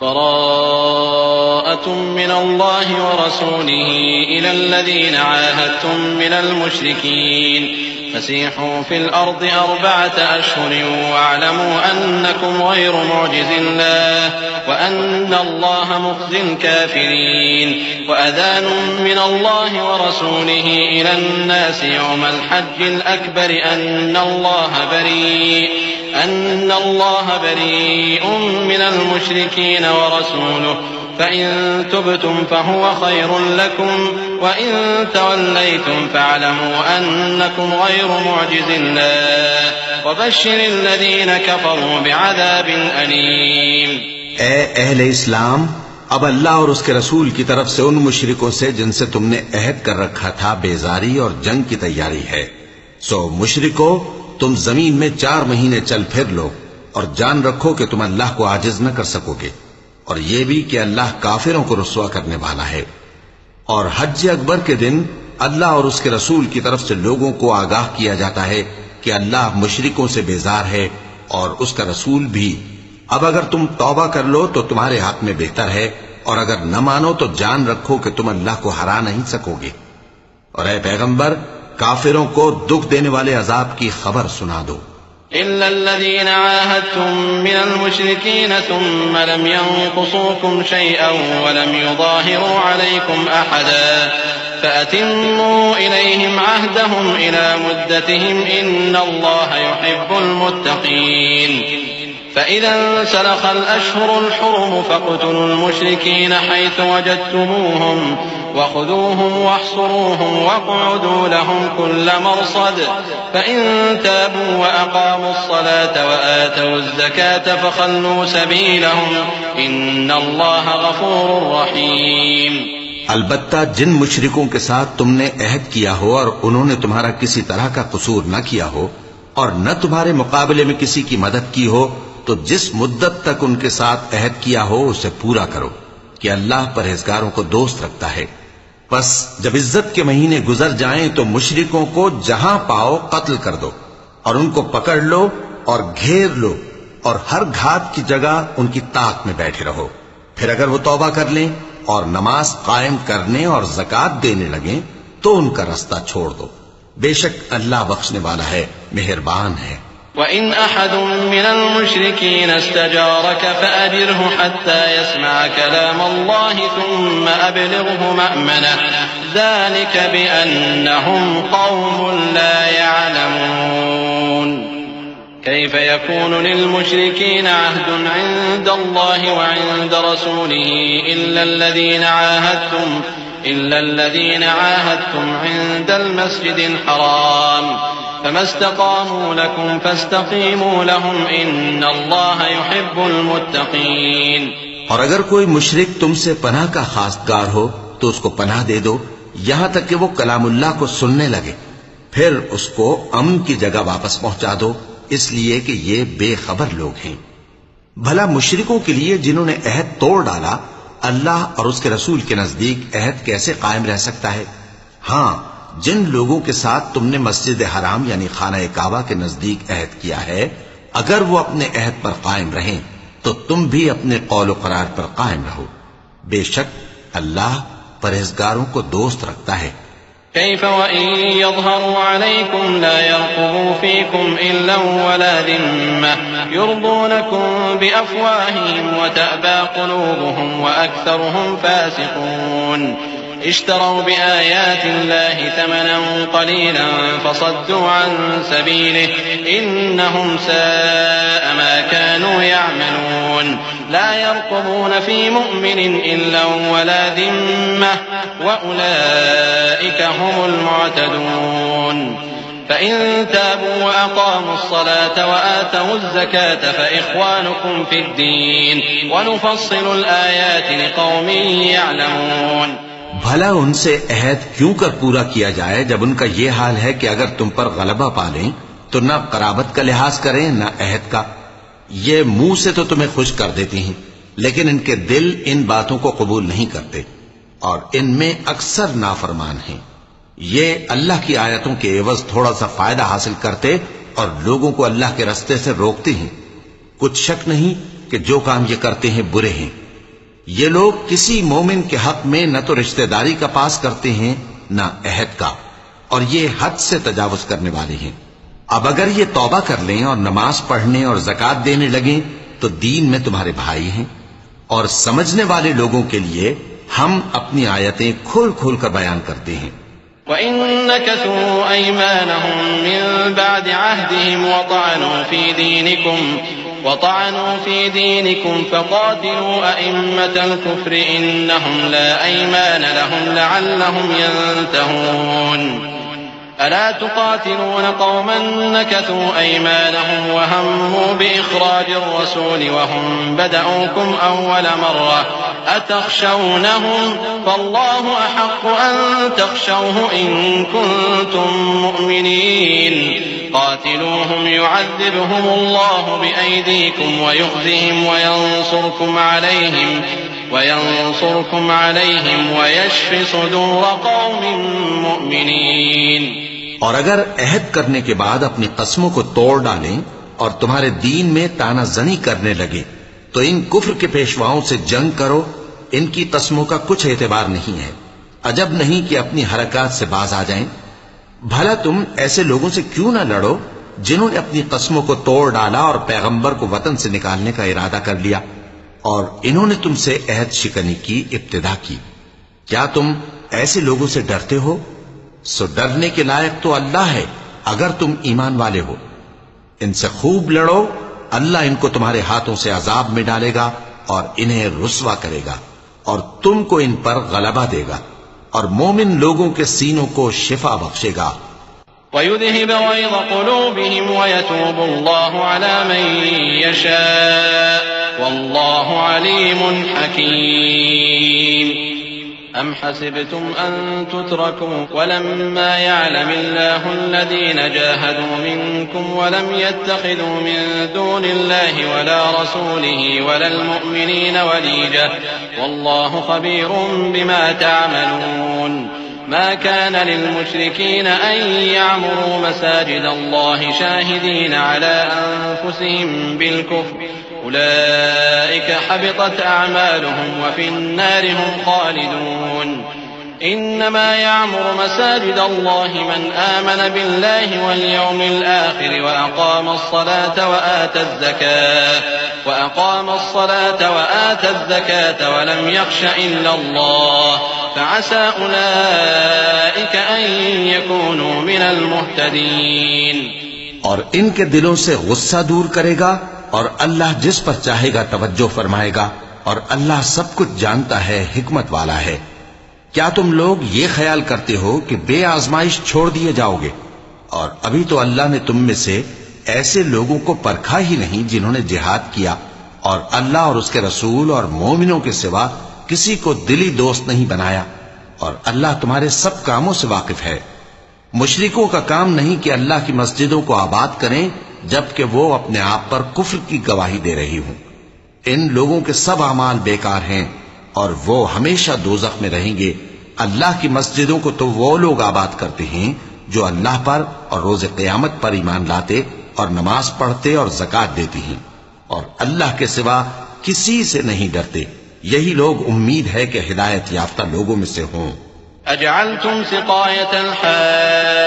براءة من الله ورسوله إلى الذين عاهدتم من المشركين فسيحوا في الأرض 4 أشهر واعلموا أنكم غير معجز الله وأن الله مخزي الكافرين وأذان من الله ورسوله إلى الناس يوم الحج الأكبر أن الله بريء من المشركين ورسوله فإن تبتم فهو خير لكم وإن توليتم فاعلموا أنكم غير معجز الله وبشر الذين كفروا بعذاب أليم. اے اہل اسلام، اب اللہ اور اس کے رسول کی طرف سے ان مشرکوں سے جن سے تم نے عہد کر رکھا تھا بیزاری اور جنگ کی تیاری ہے. سو مشرکو، تم زمین میں 4 مہینے چل پھر لو اور جان رکھو کہ تم اللہ کو عاجز نہ کر سکو گے، اور یہ بھی کہ اللہ کافروں کو رسوا کرنے والا ہے. اور حج اکبر کے دن اللہ اور اس کے رسول کی طرف سے لوگوں کو آگاہ کیا جاتا ہے کہ اللہ مشرکوں سے بیزار ہے اور اس کا رسول بھی. اب اگر تم توبہ کر لو تو تمہارے حق میں بہتر ہے، اور اگر نہ مانو تو جان رکھو کہ تم اللہ کو ہرا نہیں سکو گے. اور اے پیغمبر، کافروں کو دکھ دینے والے عذاب کی خبر سنا دو. إلا الذين عاهدتم من المشركين ثم لم ينقصوكم شيئا ولم يظاهروا عليكم أحدا فأتموا إليهم عهدهم إلى مدتهم إن الله يحب المتقين. فإذا انسلخ الأشهر الحرم فاقتلوا المشركين حيث وجدتموهم وخذوهم واحصروهم واقعدوا لهم كل مرصد فإن تابوا وأقاموا الصلاة وآتوا الزكاة فخلوا سبيلهم إن الله غفور رحيم. البتہ جن مشرکوں کے ساتھ تم نے عہد کیا ہو اور انہوں نے تمہارا کسی طرح کا قصور نہ کیا ہو اور نہ تمہارے مقابلے میں کسی کی مدد کی ہو، تو جس مدت تک ان کے ساتھ عہد کیا ہو اسے پورا کرو کہ اللہ پرہیزگاروں کو دوست رکھتا ہے. پس جب عزت کے مہینے گزر جائیں تو مشرکوں کو جہاں پاؤ قتل کر دو اور ان کو پکڑ لو اور گھیر لو اور ہر گھات کی جگہ ان کی طاق میں بیٹھے رہو. پھر اگر وہ توبہ کر لیں اور نماز قائم کرنے اور زکوٰۃ دینے لگیں تو ان کا رستہ چھوڑ دو. بے شک اللہ بخشنے والا ہے، مہربان ہے. وَإِنْ أَحَدٌ مِّنَ الْمُشْرِكِينَ اسْتَجَارَكَ فَأَجِرْهُ حَتَّى يَسْمَعَ كَلَامَ اللَّهِ ثُمَّ أَبْلِغْهُ مَأْمَنَهُ ذَلِكَ بِأَنَّهُمْ قَوْمٌ لَّا يَعْلَمُونَ. كيف يكون للمشركين عهد عند الله وعند رسوله إلا الذين عاهدتم عند المسجد الحرام فما استقاموا لكم فاستقيموا لهم إن الله يحب المتقين. اور اگر کوئی مشرک تم سے پناہ کا خواستگار ہو تو اس کو پناہ دے دو یہاں تک کہ وہ کلام اللہ کو سننے لگے، پھر اس کو امن کی جگہ واپس پہنچا دو، اس لیے کہ یہ بے خبر لوگ ہیں. بھلا مشرکوں کے لیے جنہوں نے عہد توڑ ڈالا اللہ اور اس کے رسول کے نزدیک عہد کیسے قائم رہ سکتا ہے؟ ہاں، جن لوگوں کے ساتھ تم نے مسجد حرام یعنی خانہ کعبہ کے نزدیک عہد کیا ہے، اگر وہ اپنے عہد پر قائم رہیں تو تم بھی اپنے قول و قرار پر قائم رہو. بے شک اللہ پرہیزگاروں کو دوست رکھتا ہے. كيف وإن يظهروا عليكم لا يرقبوا فيكم إلا ولا ذمة يرضونكم بأفواههم وتأبى قلوبهم وأكثرهم فاسقون. اشتروا بآيات الله ثمنا قليلا فصدوا عن سبيله إنهم ساء ما كانوا يعملون. لا يرقبون في مؤمن إلا ولا ذمة وأولئك هم المعتدون. فإن تابوا وأقاموا الصلاة وآتوا الزكاة فإخوانكم في الدين ونفصل الآيات لقوم يعلمون. بھلا ان سے عہد کیوں کر پورا کیا جائے جب ان کا یہ حال ہے کہ اگر تم پر غلبہ پالیں تو نہ قرابت کا لحاظ کریں نہ عہد کا. یہ منہ سے تو تمہیں خوش کر دیتی ہیں لیکن ان کے دل ان باتوں کو قبول نہیں کرتے اور ان میں اکثر نافرمان ہیں. یہ اللہ کی آیتوں کے عوض تھوڑا سا فائدہ حاصل کرتے اور لوگوں کو اللہ کے رستے سے روکتے ہیں. کچھ شک نہیں کہ جو کام یہ کرتے ہیں برے ہیں یہ لوگ کسی مومن کے حق میں نہ تو رشتہ داری کا پاس کرتے ہیں نہ عہد کا، اور یہ حد سے تجاوز کرنے والے ہیں۔ اب اگر یہ توبہ کر لیں اور نماز پڑھنے اور زکوٰۃ دینے لگیں تو دین میں تمہارے بھائی ہیں، اور سمجھنے والے لوگوں کے لیے ہم اپنی آیتیں کھول کھول کر بیان کرتے ہیں۔ وَإِن نَكَثُوا أَيْمَانَهُم مِّن بَعْدِ عَهْدِهِمْ وطعنوا في دينكم فقاتلوا أئمة الكفر إنهم لا أيمان لهم لعلهم ينتهون ألا تقاتلون قوما نكثوا أيمانهم وهموا بإخراج الرسول وهم بدأوكم أول مرة أتخشونهم فالله أحق أن تخشوه إن كنتم مؤمنين قاتلوهم يعذبهم الله بأيديكم ويخزهم وينصركم عليهم ويشف صدور قوم مؤمنين۔ اور اگر عہد کرنے کے بعد اپنی قسموں کو توڑ ڈالیں اور تمہارے دین میں تانا زنی کرنے لگے تو ان کفر کے پیشواؤں سے جنگ کرو، ان کی قسموں کا کچھ اعتبار نہیں ہے، عجب نہیں کہ اپنی حرکات سے باز آ جائیں۔ بھلا تم ایسے لوگوں سے کیوں نہ لڑو جنہوں نے اپنی قسموں کو توڑ ڈالا اور پیغمبر کو وطن سے نکالنے کا ارادہ کر لیا، اور انہوں نے تم سے عہد شکنی کی ابتدا کی۔ کیا تم ایسے لوگوں سے ڈرتے ہو؟ سو ڈرنے کے لائق تو اللہ ہے اگر تم ایمان والے ہو۔ ان سے خوب لڑو، اللہ ان کو تمہارے ہاتھوں سے عذاب میں ڈالے گا اور انہیں رسوا کرے گا، اور تم کو ان پر غلبہ دے گا، اور مومن لوگوں کے سینوں کو شفا بخشے گا۔ وَيُذْهِبَ غَيْظَ قُلُوبِهِمْ وَيَتُوبُ اللَّهُ عَلَى مَن يَشَاءُ وَاللَّهُ عَلِيمٌ حَكِيمٌ۔ أَمْ حَسِبْتُمْ أَن تُتْرَكُوا وَلَمَّا يَعْلَمِ اللَّهُ الَّذِينَ جَاهَدُوا مِنكُمْ وَلَمْ يَتَّخِذُوا مِن دُونِ اللَّهِ وَلَا رَسُولِهِ وَلَا الْمُؤْمِنِينَ وَلِيجَةً وَاللَّهُ خَبِيرٌ بِمَا تَعْمَلُونَ۔ ما كان للمشركين أن يعمروا مساجد الله شاهدين على أنفسهم بالكفر أولئك حبطت أعمالهم وفي النار هم خالدون۔ إنما يعمر مساجد الله من آمن بالله واليوم الآخر وأقام الصلاة وآتى الزكاة ولم يخش إلا الله فعسى أولئك أن يكونوا من المهتدين۔ اور ان کے دلوں سے غصہ دور کرے گا، اور اللہ جس پر چاہے گا توجہ فرمائے گا، اور اللہ سب کچھ جانتا ہے، حکمت والا ہے۔ کیا تم لوگ یہ خیال کرتے ہو کہ بے آزمائش چھوڑ دیے جاؤ گے؟ اور ابھی تو اللہ نے تم میں سے ایسے لوگوں کو پرکھا ہی نہیں جنہوں نے جہاد کیا، اور اللہ اور اس کے رسول اور مومنوں کے سوا کسی کو دلی دوست نہیں بنایا، اور اللہ تمہارے سب کاموں سے واقف ہے۔ مشرکوں کا کام نہیں کہ اللہ کی مسجدوں کو آباد کریں جبکہ وہ اپنے آپ پر کفر کی گواہی دے رہی ہوں۔ ان لوگوں کے سب اعمال بیکار ہیں اور وہ ہمیشہ دوزخ میں رہیں گے۔ اللہ کی مسجدوں کو تو وہ لوگ آباد کرتے ہیں جو اللہ پر اور روز قیامت پر ایمان لاتے اور نماز پڑھتے اور زکوٰۃ دیتی ہیں، اور اللہ کے سوا کسی سے نہیں ڈرتے۔ یہی لوگ امید ہے کہ ہدایت یافتہ لوگوں میں سے ہوں۔ أجعلتم سقاية الحاج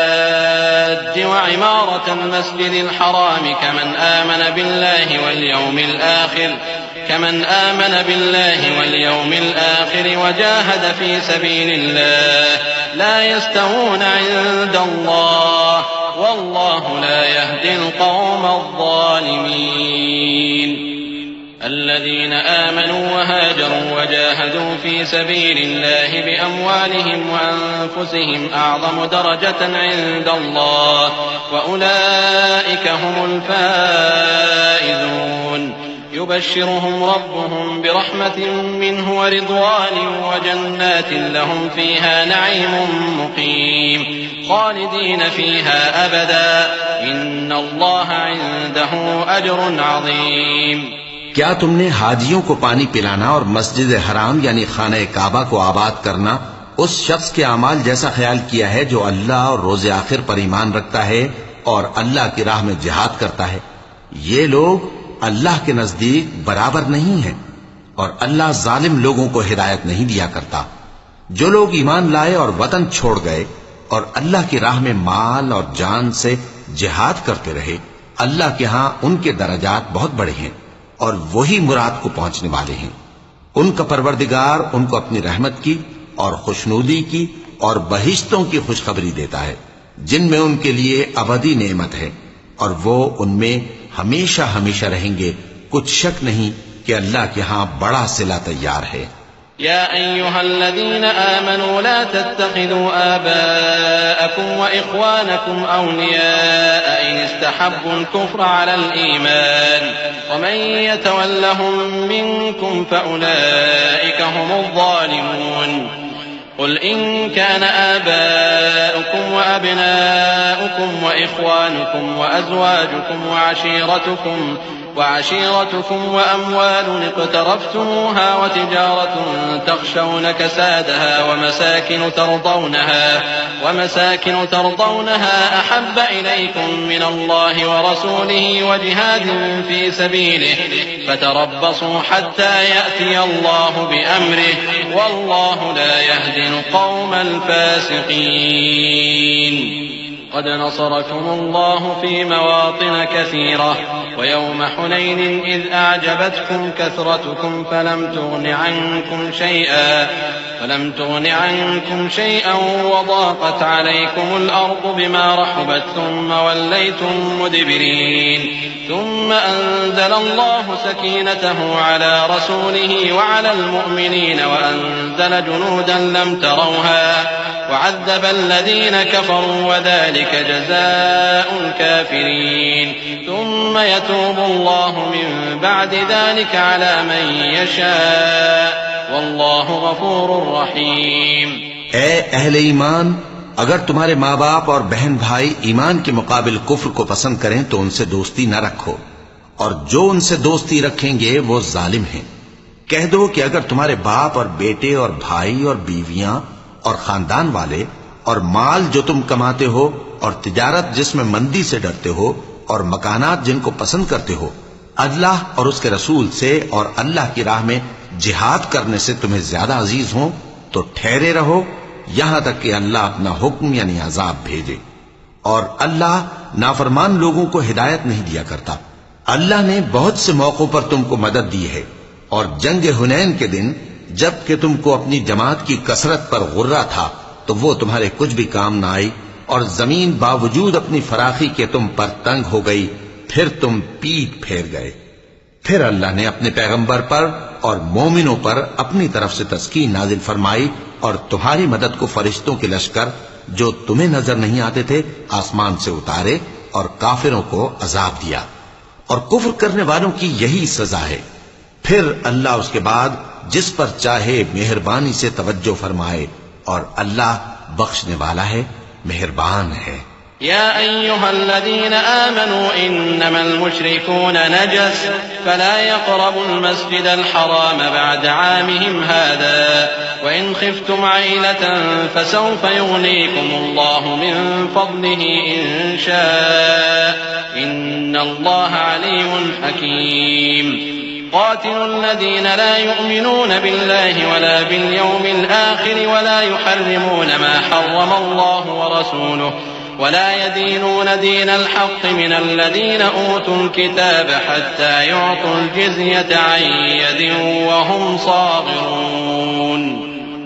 وعمارة المسجد الحرام كمن آمن بالله واليوم الآخر وجاهد في سبيل الله لا يستوون عند الله والله لا يهدي القوم الظالمين۔ الذين آمنوا وهاجروا وجاهدوا في سبيل الله بأموالهم وأنفسهم أعظم درجة عند الله وأولئك هم الفائزون۔ يبشرهم ربهم برحمة منه ورضوان وجنات لهم فيها نعيم مقيم خالدين فيها أبدا إن الله عنده أجر عظيم۔ کیا تم نے حاجیوں کو پانی پلانا اور مسجد حرام یعنی خانہ کعبہ کو آباد کرنا اس شخص کے اعمال جیسا خیال کیا ہے جو اللہ اور روز آخر پر ایمان رکھتا ہے اور اللہ کی راہ میں جہاد کرتا ہے؟ یہ لوگ اللہ کے نزدیک برابر نہیں ہیں۔ اور اللہ ظالم لوگوں کو ہدایت نہیں دیا کرتا۔ جو لوگ ایمان لائے اور وطن چھوڑ گئے اور اللہ کی راہ میں مال اور جان سے جہاد کرتے رہے، اللہ کے ہاں ان کے درجات بہت بڑے ہیں اور وہی مراد کو پہنچنے والے ہیں۔ ان کا پروردگار ان کو اپنی رحمت کی اور خوشنودی کی اور بہشتوں کی خوشخبری دیتا ہے جن میں ان کے لیے ابدی نعمت ہے، اور وہ ان میں ہمیشہ ہمیشہ رہیں گے۔ کچھ شک نہیں کہ اللہ کے ہاں بڑا صلہ تیار ہے۔ يا أيها الذين آمنوا لا تتخذوا آباءكم وإخوانكم أولياء إن استحبوا الكفر على الإيمان ومن يتولهم منكم فأولئك هم الظالمون قل إن كان آباؤكم وأبناؤكم وإخوانكم وأزواجكم وعشيرتكم وأموال اقترفتموها وتجارة تخشون كسادها ومساكن ترضونها أحب إليكم من الله ورسوله وجهاد في سبيله فتربصوا حتى يأتي الله بأمره والله لا يهدي القوم الفاسقين قد نصركم الله في مواطن كثيرة ويوم حنين إذ أعجبتكم كثرتكم فلم تغن عنكم شيئا وضاقت عليكم الأرض بما رحبت ثم وليتم مدبرين ثم أنزل الله سكينته على رسوله وعلى المؤمنين وأنزل جنودا لم تروها وعذب الذين كفروا وذلك جزاء الكافرين ثم يتوب الله من بعد ذلك على من يشاء واللہ غفور رحیم۔ اے اہل ایمان، اگر تمہارے ماں باپ اور بہن بھائی ایمان کے مقابل کفر کو پسند کریں تو ان سے دوستی نہ رکھو، اور جو ان سے دوستی رکھیں گے وہ ظالم ہیں۔ کہہ دو کہ اگر تمہارے باپ اور بیٹے اور بھائی اور بیویاں اور خاندان والے اور مال جو تم کماتے ہو اور تجارت جس میں مندی سے ڈرتے ہو اور مکانات جن کو پسند کرتے ہو اللہ اور اس کے رسول سے اور اللہ کی راہ میں جہاد کرنے سے تمہیں زیادہ عزیز ہوں تو ٹھہرے رہو یہاں تک کہ اللہ اپنا حکم یعنی عذاب بھیجے، اور اللہ نافرمان لوگوں کو ہدایت نہیں دیا کرتا۔ اللہ نے بہت سے موقعوں پر تم کو مدد دی ہے، اور جنگ حنین کے دن جب کہ تم کو اپنی جماعت کی کثرت پر غرہ تھا تو وہ تمہارے کچھ بھی کام نہ آئی، اور زمین باوجود اپنی فراخی کے تم پر تنگ ہو گئی، پھر تم پیٹ پھیر گئے۔ پھر اللہ نے اپنے پیغمبر پر اور مومنوں پر اپنی طرف سے تسکین نازل فرمائی اور تمہاری مدد کو فرشتوں کے لشکر جو تمہیں نظر نہیں آتے تھے آسمان سے اتارے اور کافروں کو عذاب دیا، اور کفر کرنے والوں کی یہی سزا ہے۔ پھر اللہ اس کے بعد جس پر چاہے مہربانی سے توجہ فرمائے، اور اللہ بخشنے والا ہے، مہربان ہے۔ يا أيها الذين آمنوا إنما المشركون نجس فلا يقربوا المسجد الحرام بعد عامهم هذا وإن خفتم عيلة فسوف يغنيكم الله من فضله إن شاء إن الله عليم حكيم قاتلوا الذين لا يؤمنون بالله ولا باليوم الآخر ولا يحرمون ما حرم الله ورسوله ولا يدينون دين الحق من الذين أوتوا الكتاب حتى يعطوا الجزية عن يد وهم صاغرون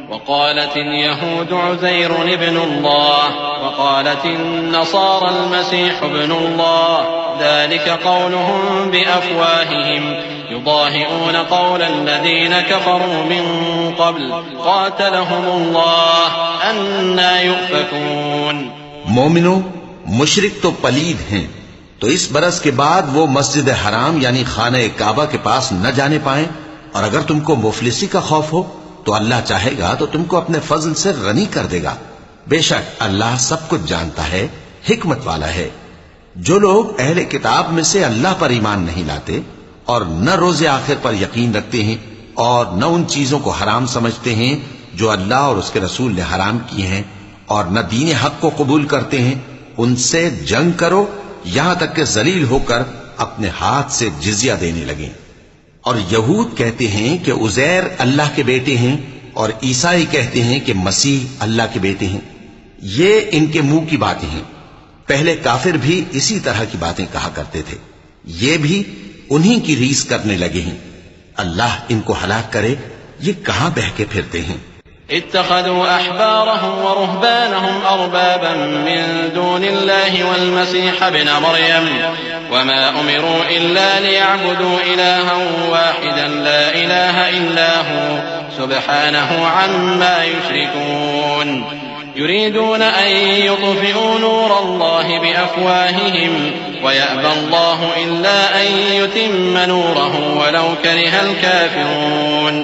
وقالت اليهود عزير ابن الله وقالت النصارى المسيح ابن الله ذلك قولهم بأفواههم يضاهئون قول الذين كفروا من قبل قاتلهم الله أنى يؤفكون۔ مومنو، مشرک تو پلید ہیں، تو اس برس کے بعد وہ مسجد حرام یعنی خانہ کعبہ کے پاس نہ جانے پائیں، اور اگر تم کو مفلسی کا خوف ہو تو اللہ چاہے گا تو تم کو اپنے فضل سے غنی کر دے گا۔ بے شک اللہ سب کچھ جانتا ہے، حکمت والا ہے۔ جو لوگ اہل کتاب میں سے اللہ پر ایمان نہیں لاتے اور نہ روز آخر پر یقین رکھتے ہیں اور نہ ان چیزوں کو حرام سمجھتے ہیں جو اللہ اور اس کے رسول نے حرام کیے ہیں اور نہ دین حق کو قبول کرتے ہیں، ان سے جنگ کرو یہاں تک کہ ذلیل ہو کر اپنے ہاتھ سے جزیہ دینے لگیں، اور یہود کہتے ہیں کہ عزیر اللہ کے بیٹے ہیں، اور عیسائی کہتے ہیں کہ مسیح اللہ کے بیٹے ہیں۔ یہ ان کے منہ کی باتیں ہیں۔ پہلے کافر بھی اسی طرح کی باتیں کہا کرتے تھے، یہ بھی انہی کی ریس کرنے لگے ہیں۔ اللہ ان کو ہلاک کرے، یہ کہاں بہہ کے پھرتے ہیں۔ اتخذوا أحبارهم ورهبانهم أربابا من دون الله والمسيح ابن مريم وما أمروا إلا ليعبدوا إلها واحدا لا إله إلا هو سبحانه عما يشركون يريدون أن يطفئوا نور الله بأفواههم ويأبى الله إلا أن يتم نوره ولو كره الكافرون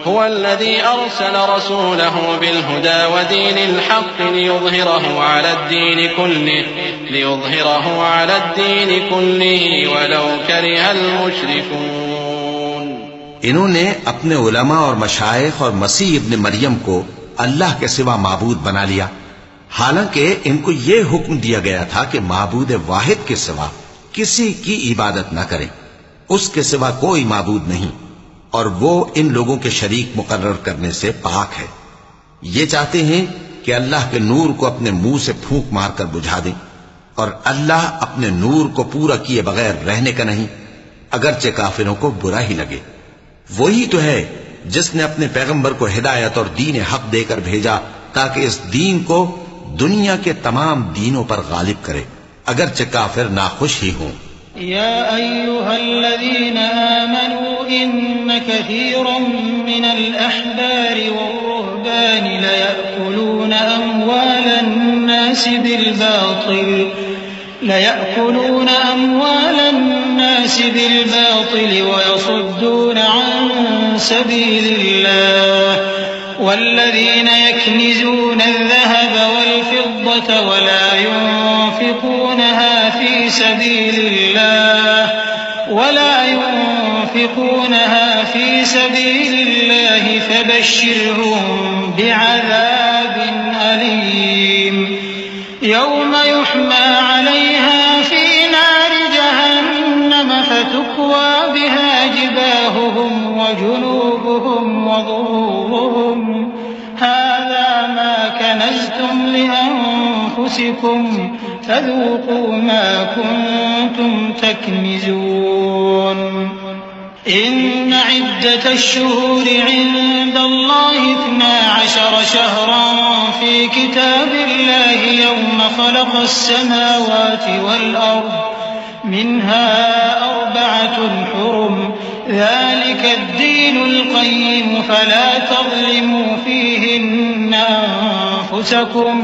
هو الذي أرسل رسوله بالهدى ودين الحق ليظهره على الدين كله ولو كره المشركون۔ انہوں نے اپنے علماء اور مشائخ اور مسیح ابن مریم کو اللہ کے سوا معبود بنا لیا، حالانکہ ان کو یہ حکم دیا گیا تھا کہ معبود واحد کے سوا کسی کی عبادت نہ کریں، اس کے سوا کوئی معبود نہیں، اور وہ ان لوگوں کے شریک مقرر کرنے سے پاک ہے۔ یہ چاہتے ہیں کہ اللہ کے نور کو اپنے منہ سے پھونک مار کر بجھا دیں، اور اللہ اپنے نور کو پورا کیے بغیر رہنے کا نہیں، اگرچہ کافروں کو برا ہی لگے۔ وہی تو ہے جس نے اپنے پیغمبر کو ہدایت اور دین حق دے کر بھیجا تاکہ اس دین کو دنیا کے تمام دینوں پر غالب کرے، اگرچہ کافر ناخوش ہی ہوں۔ يا أيها الذين آمنوا إن كثيرا من الأحبار والرهبان ليأكلون أموال الناس بالباطل ويصدون عن سبيل الله والذين يكنزون الذهب والفضة ولا ينفقونها في سبيل الله فبشرهم بعذاب أليم يوم يحمى عليها في نار جهنم فتكوى بها جباههم وجنوبهم وظهورهم هذا ما كنزتم لأنفسكم فذوقوا ما كنتم تكنزون إن عدة الشهور عند الله 12 شهرا في كتاب الله يوم خلق السماوات والأرض منها 4 حرم ذلك الدين القيم فلا تظلموا فيهن أنفسكم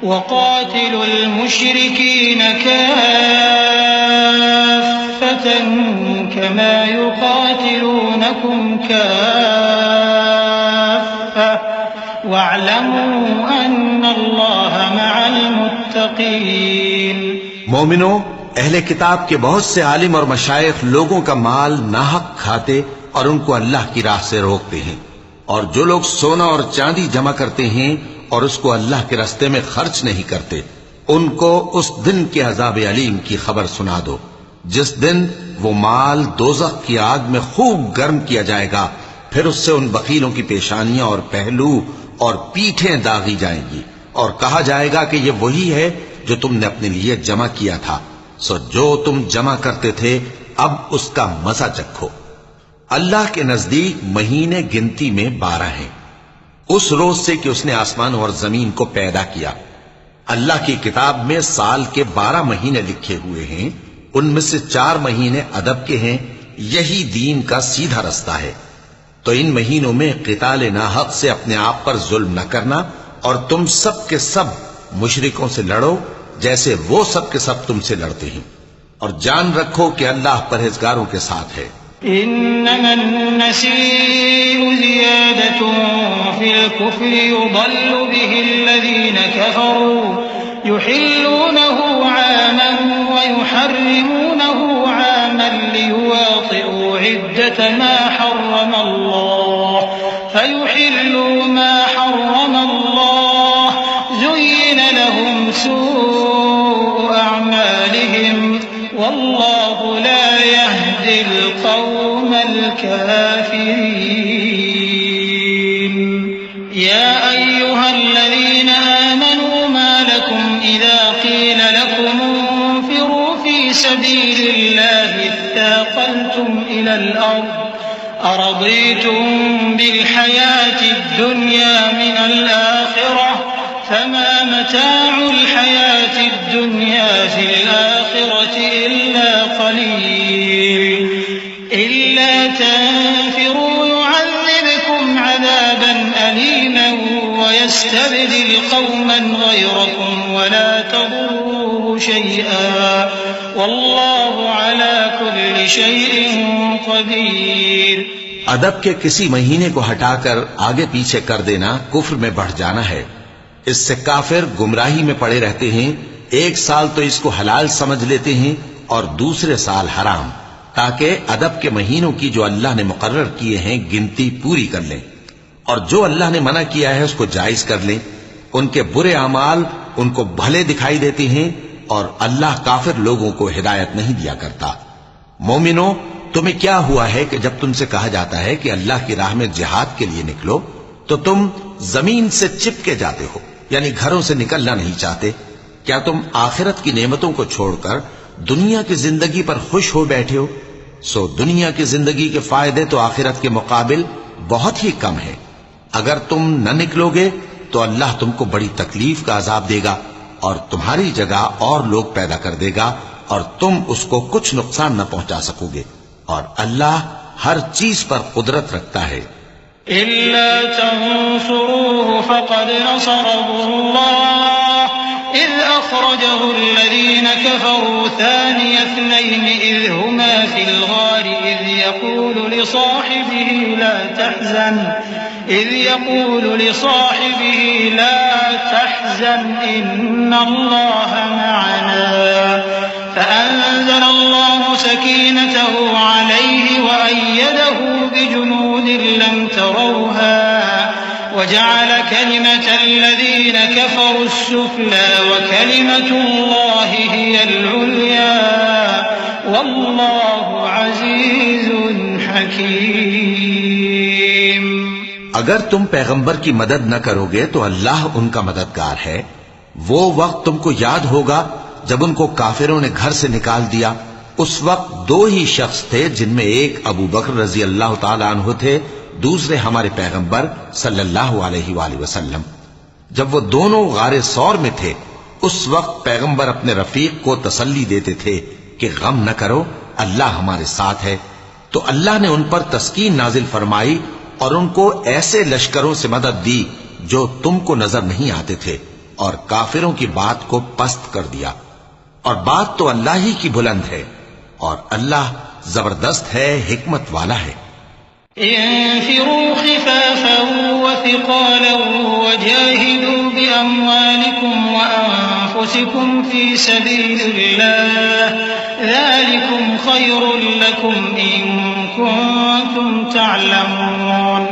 وقاتلوا المشركين كافة كما يقاتلونكم كافة واعلموا أن الله مع المتقين۔ مومنو، اہل کتاب کے بہت سے عالم اور مشائخ لوگوں کا مال ناحق کھاتے اور ان کو اللہ کی راہ سے روکتے ہیں، اور جو لوگ سونا اور چاندی جمع کرتے ہیں اور اس کو اللہ کے راستے میں خرچ نہیں کرتے، ان کو اس دن کے عذاب علیم کی خبر سنا دو، جس دن وہ مال دوزخ کی آگ میں خوب گرم کیا جائے گا، پھر اس سے ان بخیلوں کی پیشانیاں اور پہلو اور پیٹھیں داغی جائیں گی، اور کہا جائے گا کہ یہ وہی ہے جو تم نے اپنے لیے جمع کیا تھا، سو جو تم جمع کرتے تھے اب اس کا مزہ چکھو۔ اللہ کے نزدیک مہینے گنتی میں 12 ہیں، اس روز سے کہ اس نے آسمان اور زمین کو پیدا کیا۔ اللہ کی کتاب میں سال کے 12 مہینے لکھے ہوئے ہیں، ان میں سے 4 مہینے ادب کے ہیں، یہی دین کا سیدھا رستہ ہے۔ تو ان مہینوں میں قتال ناحق سے اپنے آپ پر ظلم نہ کرنا، اور تم سب کے سب مشرکوں سے لڑو جیسے وہ سب کے سب تم سے لڑتے ہیں، اور جان رکھو کہ اللہ پرہیزگاروں کے ساتھ ہے۔ إنما النسيء زيادة في الكفر يضل به الذين كفروا يحلونه عاما ويحرمونه عاما ليواطئوا عدة ما حرم الله فيحلوا ما حرم الله زين لهم سوء أعمالهم والله لا يهدي القوم الكافرين۔ الأرض أرضيتم بالحياة الدنيا من الآخرة فما متاع الحياة الدنيا في الآخرة إلا قليل إلا تنفروا يعذبكم عذابا أليما ويستبدل قوما غيركم ولا تضروه شيئا والله على كل شيء قدير. ادب کے کسی مہینے کو ہٹا کر آگے پیچھے کر دینا کفر میں بڑھ جانا ہے. اس سے کافر گمراہی میں پڑے رہتے ہیں. ایک سال تو اس کو حلال سمجھ لیتے ہیں اور دوسرے سال حرام، تاکہ ادب کے مہینوں کی جو اللہ نے مقرر کیے ہیں گنتی پوری کر لیں، اور جو اللہ نے منع کیا ہے اس کو جائز کر لیں. ان کے برے اعمال ان کو بھلے دکھائی دیتے ہیں اور اللہ کافر لوگوں کو ہدایت نہیں دیا کرتا. مومنو، تمہیں کیا ہوا ہے کہ جب تم سے کہا جاتا ہے کہ اللہ کی راہ میں جہاد کے لیے نکلو تو تم زمین سے چپکے جاتے ہو، یعنی گھروں سے نکلنا نہیں چاہتے؟ کیا تم آخرت کی نعمتوں کو چھوڑ کر دنیا کی زندگی پر خوش ہو بیٹھے ہو؟ سو دنیا کی زندگی کے فائدے تو آخرت کے مقابل بہت ہی کم ہے. اگر تم نہ نکلو گے تو اللہ تم کو بڑی تکلیف کا عذاب دے گا اور تمہاری جگہ اور لوگ پیدا کر دے گا اور تم اس کو کچھ نقصان نہ پہنچا سکو گے، اور اللہ ہر چیز پر قدرت رکھتا ہے. إلا تنصروه فقد نصره الله إذ أخرجه الذين كفروا ثاني اثنين إذ هما في الغار إذ يقول لصاحبه لا تحزن إن الله معنا فأنزل الله سكينته عليه وأيده بجنود لم تروها وجعل كلمة الذين كفروا السفلى وكلمة الله هي العليا والله عزيز حكيم. اگر تم پیغمبر کی مدد نہ کرو گے تو اللہ ان کا مددگار ہے. وہ وقت تم کو یاد ہوگا جب ان کو کافروں نے گھر سے نکال دیا. اس وقت دو ہی شخص تھے، جن میں ایک ابو بکر رضی اللہ تعالی عنہ تھے، دوسرے ہمارے پیغمبر صلی اللہ علیہ وآلہ وسلم. جب وہ دونوں غار ثور میں تھے اس وقت پیغمبر اپنے رفیق کو تسلی دیتے تھے کہ غم نہ کرو، اللہ ہمارے ساتھ ہے. تو اللہ نے ان پر تسکین نازل فرمائی اور ان کو ایسے لشکروں سے مدد دی جو تم کو نظر نہیں آتے تھے، اور کافروں کی بات کو پست کر دیا. اور بات تو اللہ ہی کی بلند ہے، اور اللہ زبردست ہے، حکمت والا ہے. انفروا خفافا وثقالا وجاهدوا بأموالكم وأنفسكم في سبيل الله ذلكم خير لكم إن كنتم تعلمون.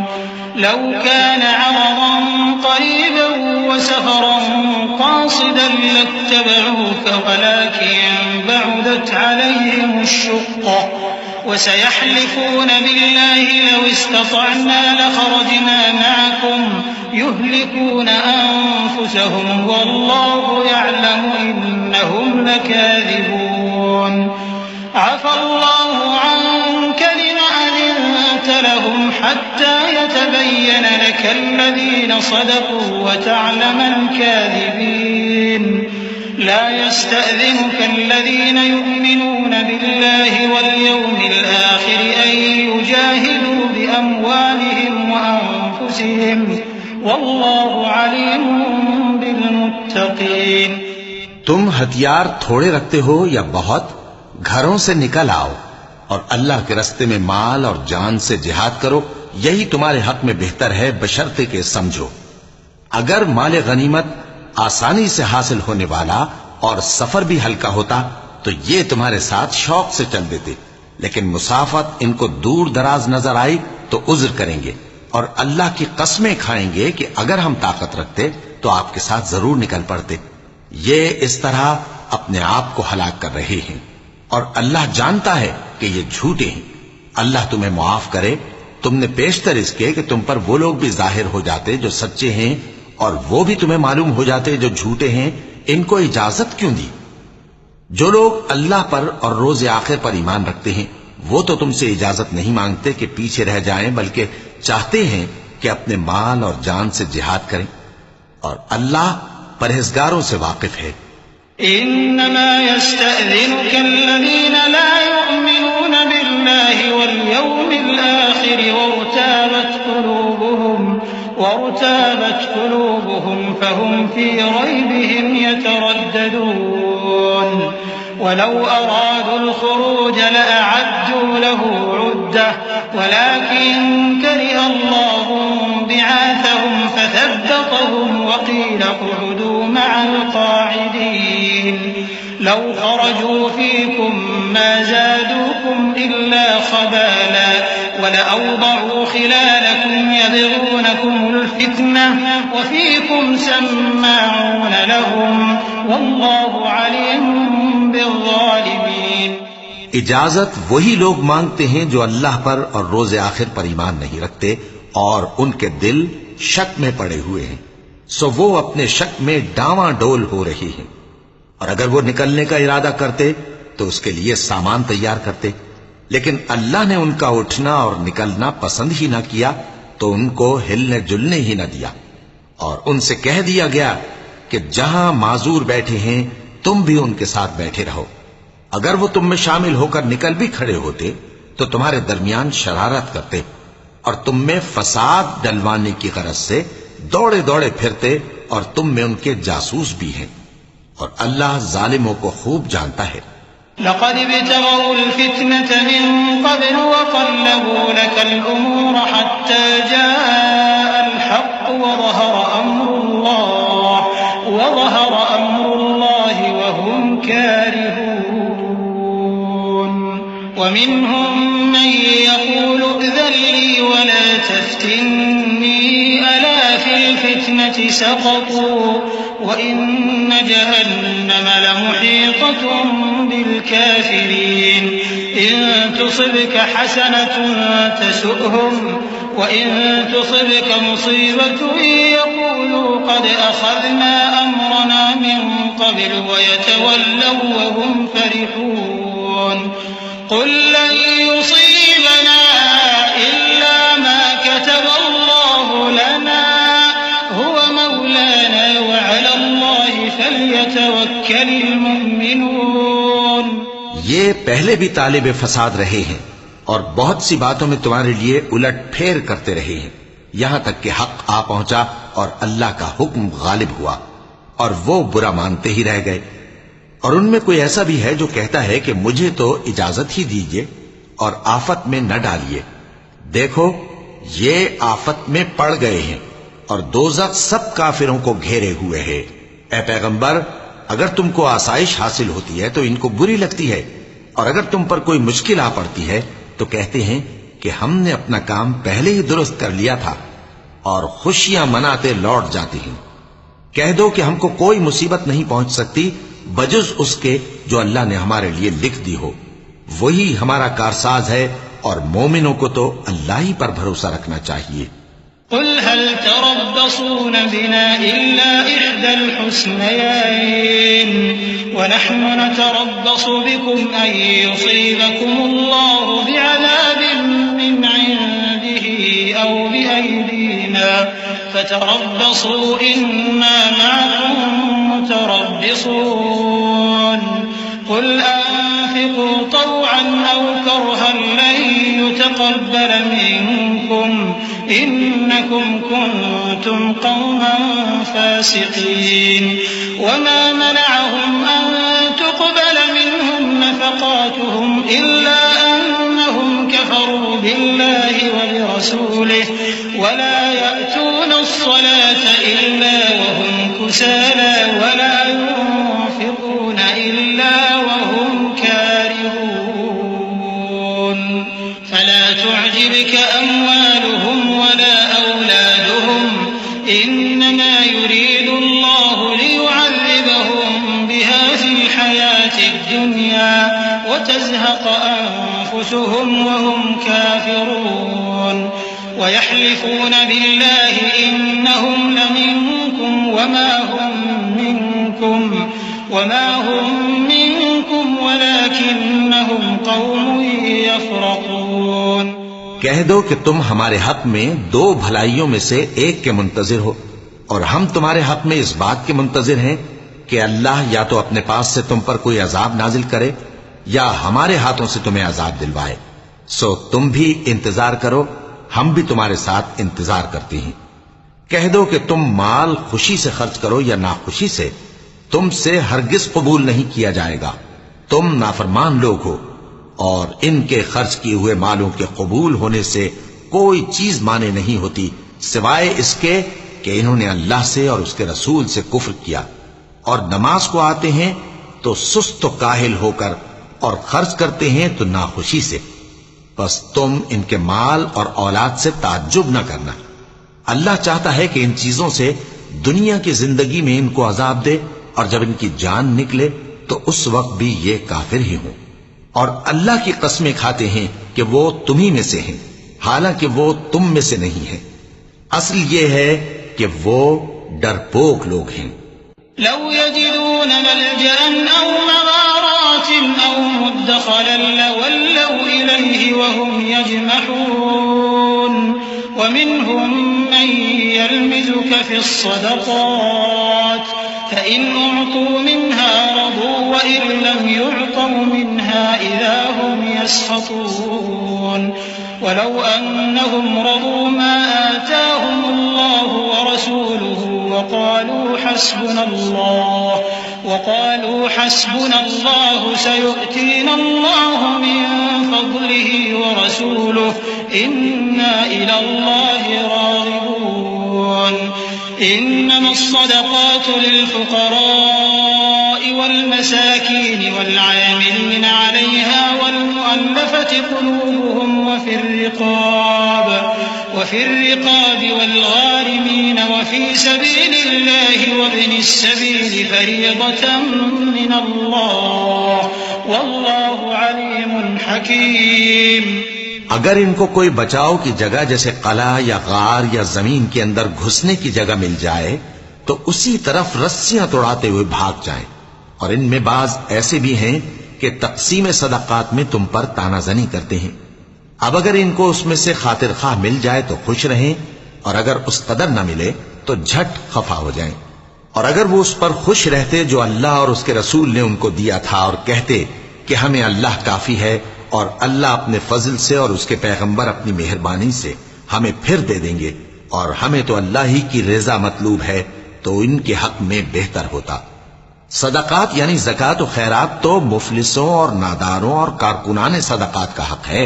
لو كان عرضا قريبا وسفرا قاصدا لاتبعوك ولكن بعدت عليهم الشقة وسيحلفون بالله لو استطعنا لخرجنا معكم يهلكون أنفسهم والله يعلم إنهم لكاذبون. عفى الله عنك لما أذنت لهم حتى يتبين لك الذين صدقوا وتعلم الكاذبين. لا يستأذنك الذين يؤمنون بالله واليوم الآخر أن يجاهدوا بأموالهم وأنفسهم والله عليم بالمتقين. تم ہتھیار تھوڑے رکھتے ہو یا بہت، گھروں سے نکل آؤ اور اللہ کے راستے میں مال اور جان سے جہاد کرو، یہی تمہارے حق میں بہتر ہے، بشرطے کہ سمجھو. اگر مال غنیمت آسانی سے حاصل ہونے والا اور سفر بھی ہلکا ہوتا تو یہ تمہارے ساتھ شوق سے چل دیتے، لیکن مسافت ان کو دور دراز نظر آئی تو عذر کریں گے اور اللہ کی قسمیں کھائیں گے کہ اگر ہم طاقت رکھتے تو آپ کے ساتھ ضرور نکل پڑتے. یہ اس طرح اپنے آپ کو ہلاک کر رہے ہیں اور اللہ جانتا ہے کہ یہ جھوٹے ہیں. اللہ تمہیں معاف کرے. تم نے پیشتر اس کے کہ تم پر وہ لوگ بھی ظاہر ہو جاتے جو سچے ہیں اور وہ بھی تمہیں معلوم ہو جاتے جو جھوٹے ہیں. ان کو اجازت کیوں دی؟ جو لوگ اللہ پر اور روز آخر پر ایمان رکھتے ہیں وہ تو تم سے اجازت نہیں مانگتے کہ پیچھے رہ جائیں، بلکہ چاہتے ہیں کہ اپنے مال اور جان سے جہاد کریں، اور اللہ پرہیزگاروں سے واقف ہے۔ انما يستأذنك الذين لا يؤمنون بالله واليوم الآخر وارتابت قلوبهم فهم في ريبهم يترددون ولو أرادوا الخروج لأعدوا له عدة ولكن كره الله بعاثهم فثبطهم وقيل اقعدوا مع القاعدين لو خرجوا فيكم ما زادوكم إلا خبالا ولأوضعوا خلالكم يبغونكم الفتنة وفيكم سماعون لهم والله عليم بالظالمين۔ اجازت وہی لوگ مانگتے ہیں جو اللہ پر اور روز آخر پر ایمان نہیں رکھتے اور ان کے دل شک میں پڑے ہوئے ہیں، سو وہ اپنے شک میں ڈاواں ڈول ہو رہی ہیں، اور اگر وہ نکلنے کا ارادہ کرتے تو اس کے لیے سامان تیار کرتے، لیکن اللہ نے ان کا اٹھنا اور نکلنا پسند ہی نہ کیا تو ان کو ہلنے جلنے ہی نہ دیا، اور ان سے کہہ دیا گیا کہ جہاں معذور بیٹھے ہیں تم بھی ان کے ساتھ بیٹھے رہو۔ اگر وہ تم میں شامل ہو کر نکل بھی کھڑے ہوتے تو تمہارے درمیان شرارت کرتے اور تم میں فساد ڈلوانے کی غرض سے دوڑے دوڑے پھرتے، اور تم میں ان کے جاسوس بھی ہیں، اور اللہ ظالموں کو خوب جانتا ہے۔ لقد ابتغوا الفتنة من قبل وقلبوا لك الأمور حتى جاء الحق وظهر أمر الله وهم كارهون ومنهم من يقول ائذن لي ولا تفتني ألا في الفتنة سقطوا وإن جهنم لمحيطة بالكافرين إن تصبك حسنة تسؤهم وإن تصبك مصيبة يقولوا قد أخذنا أمرنا من قبل ويتولوا وهم فرحون قل لن يصيبنا إلا ما كتب الله لنا هو مولانا وعلى الله فليتوكل المؤمنون۔ یہ پہلے بھی طالب فساد رہے ہیں اور بہت سی باتوں میں تمہارے لیے الٹ پھیر کرتے رہے ہیں، یہاں تک کہ حق آ پہنچا اور اللہ کا حکم غالب ہوا، اور وہ برا مانتے ہی رہ گئے۔ اور ان میں کوئی ایسا بھی ہے جو کہتا ہے کہ مجھے تو اجازت ہی دیجیے اور آفت میں نہ ڈالیے۔ دیکھو یہ آفت میں پڑ گئے ہیں اور دوزخ سب کافروں کو گھیرے ہوئے ہے۔ اے پیغمبر، اگر تم کو آسائش حاصل ہوتی ہے تو ان کو بری لگتی ہے، اور اگر تم پر کوئی مشکل آ پڑتی ہے تو کہتے ہیں کہ ہم نے اپنا کام پہلے ہی درست کر لیا تھا، اور خوشیاں مناتے لوٹ جاتے ہیں۔ کہہ دو کہ ہم کو کوئی مصیبت نہیں پہنچ سکتی بجز اس کے جو اللہ نے ہمارے لیے لکھ دی ہو، وہی ہمارا کارساز ہے، اور مومنوں کو تو اللہ ہی پر بھروسہ رکھنا چاہیے۔ قل هل تربصون بنا إلا إحدى الحسنيين ونحن نتربص بكم أن يصيبكم الله بعذاب من عنده أو بأيدينا فتربصوا إنا معكم متربصون قل أنفقوا طوعا أو كرها لن يتقبل منكم إنكم كنتم قوما فاسقين وما منعهم أن تقبل منهم نفقاتهم إلا أنهم كفروا بالله وبرسوله ولا يأتون الصلاة إلا وهم كسالى ولا ينفقون إلا وهم كارهون فلا تعجبك أموالهم ولا أولادهم إنما يريد الله ليعذبهم بها في الحياة الدنيا وتزهق أنفسهم وهم كافرون ويحلفون بالله إنهم لمنكم وما هم منكم ولكنهم إنهم قوم يفرقون. کہہ دو کہ تم ہمارے حق میں دو بھلائیوں میں سے ایک کے منتظر ہو، اور ہم تمہارے حق میں اس بات کے منتظر ہیں کہ اللہ یا تو اپنے پاس سے تم پر کوئی عذاب نازل کرے یا ہمارے ہاتھوں سے تمہیں عذاب دلوائے، سو تم بھی انتظار کرو، ہم بھی تمہارے ساتھ انتظار کرتے ہیں. کہہ دو کہ تم مال خوشی سے خرچ کرو یا ناخوشی سے، تم سے ہرگز قبول نہیں کیا جائے گا، تم نافرمان لوگ ہو، اور ان کے خرچ کیے ہوئے مالوں کے قبول ہونے سے کوئی چیز مانے نہیں ہوتی سوائے اس کے کہ انہوں نے اللہ سے اور اس کے رسول سے کفر کیا، اور نماز کو آتے ہیں تو سست و کاہل ہو کر، اور خرچ کرتے ہیں تو ناخوشی سے. بس تم ان کے مال اور اولاد سے تعجب نہ کرنا، اللہ چاہتا ہے کہ ان چیزوں سے دنیا کی زندگی میں ان کو عذاب دے، اور جب ان کی جان نکلے تو اس وقت بھی یہ کافر ہی ہوں. اور اللہ کی قسمیں کھاتے ہیں کہ وہ تمہیں میں سے ہیں، حالانکہ وہ تم میں سے نہیں ہیں. اصل یہ ہے کہ وہ ڈرپوک لوگ ہیں. لو يجدون ملجأ أو مغارات أو مدخلا لولوا إليه وهم يجمحون. ومنهم من يلمزك في الصدقات فإن أعطوا منها رضوا وإن لم يعطوا منها إذا هم يسخطون. ولو أنهم رضوا ما آتاهم الله ورسوله وقالوا حسبنا الله سيؤتينا الله من فضله ورسوله إنا إلى الله راغبون. إنما الصدقات للفقراء والمساكين والعاملين عليها والمؤلفة قلوبهم وفي الرقاب والغارمين وفي سبيل الله وابن السبيل فريضة من الله والله عليم حكيم. اگر ان کو کوئی بچاؤ کی جگہ جیسے قلعہ یا غار یا زمین کے اندر گھسنے کی جگہ مل جائے تو اسی طرف رسیاں توڑاتے ہوئے بھاگ جائیں. اور ان میں بعض ایسے بھی ہیں کہ تقسیم صدقات میں تم پر تانا زنی کرتے ہیں. اب اگر ان کو اس میں سے خاطر خواہ مل جائے تو خوش رہیں، اور اگر اس قدر نہ ملے تو جھٹ خفا ہو جائیں. اور اگر وہ اس پر خوش رہتے جو اللہ اور اس کے رسول نے ان کو دیا تھا، اور کہتے کہ ہمیں اللہ کافی ہے اور اللہ اپنے فضل سے اور اس کے پیغمبر اپنی مہربانی سے ہمیں پھر دے دیں گے، اور ہمیں تو اللہ ہی کی رضا مطلوب ہے، تو ان کے حق میں بہتر ہوتا. صدقات یعنی زکوٰۃ و خیرات تو مفلسوں اور ناداروں اور کارکنان صدقات کا حق ہے،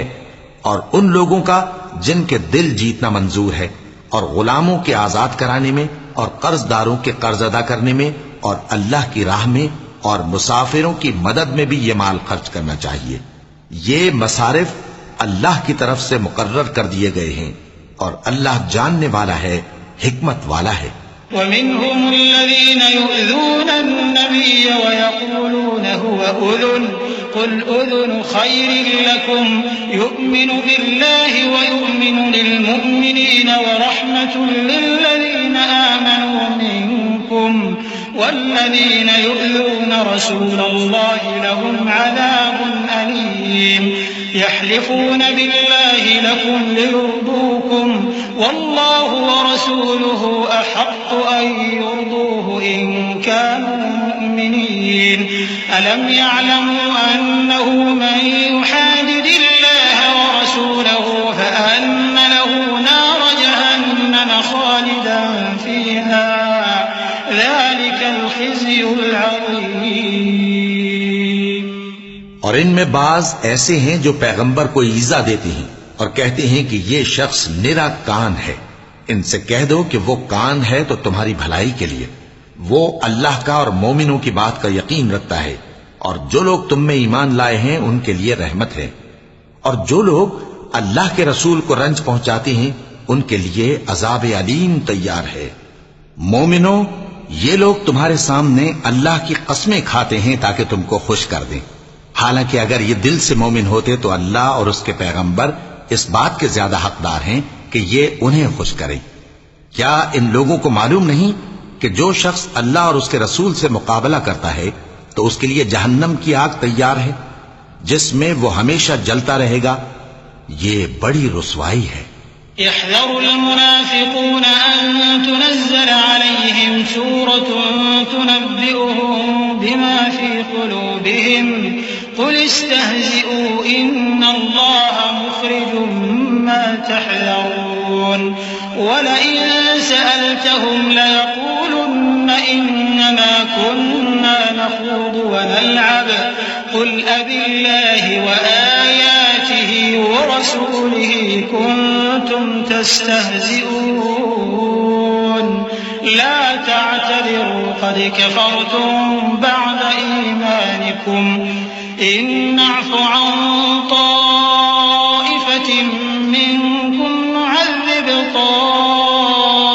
اور ان لوگوں کا جن کے دل جیتنا منظور ہے، اور غلاموں کے آزاد کرانے میں، اور قرض داروں کے قرض ادا کرنے میں، اور اللہ کی راہ میں، اور مسافروں کی مدد میں بھی یہ مال خرچ کرنا چاہیے. یہ مصارف اللہ کی طرف سے مقرر کر دیے گئے ہیں، اور اللہ جاننے والا ہے، حکمت والا ہے. ومنهم الذين يؤذون النبي ويقولون هو أذن قل أذن خير لكم يؤمن بالله ويؤمن للمؤمنين ورحمة للذين آمنوا منكم والذين يؤذون رسول الله لهم عذاب أليم. يحلفون بالله لكم ليرضوكم والله ورسوله أحق أن يرضوه إن كانوا مؤمنين. ألم يعلموا أنه من يحادد الله ورسوله فأن له نار جهنم خالدا فيها ذلك الخزي العظيم. اور ان میں بعض ایسے ہیں جو پیغمبر کو ایذا دیتے ہیں اور کہتے ہیں کہ یہ شخص نرا کان ہے. ان سے کہہ دو کہ وہ کان ہے تو تمہاری بھلائی کے لیے، وہ اللہ کا اور مومنوں کی بات کا یقین رکھتا ہے، اور جو لوگ تم میں ایمان لائے ہیں ان کے لیے رحمت ہے. اور جو لوگ اللہ کے رسول کو رنج پہنچاتے ہیں ان کے لیے عذاب علیم تیار ہے. مومنوں، یہ لوگ تمہارے سامنے اللہ کی قسمیں کھاتے ہیں تاکہ تم کو خوش کر دیں، حالانکہ اگر یہ دل سے مومن ہوتے تو اللہ اور اس کے پیغمبر اس بات کے زیادہ حقدار ہیں کہ یہ انہیں خوش کریں. کیا ان لوگوں کو معلوم نہیں کہ جو شخص اللہ اور اس کے رسول سے مقابلہ کرتا ہے تو اس کے لیے جہنم کی آگ تیار ہے، جس میں وہ ہمیشہ جلتا رہے گا، یہ بڑی رسوائی ہے۔ يحذر المنافقون أن تنزل عليهم سورة تنبئهم بما في قلوبهم قل استهزئوا إن الله مخرج ما تحذرون ولئن سألتهم ليقولن إنما كنا نخوض ونلعب قل أبالله وآياته ورسوله كنتم تستهزئون لا تعتذروا قد كفرتم بعد إيمانكم إن نعف عن طائفة منكم نعذب طائفة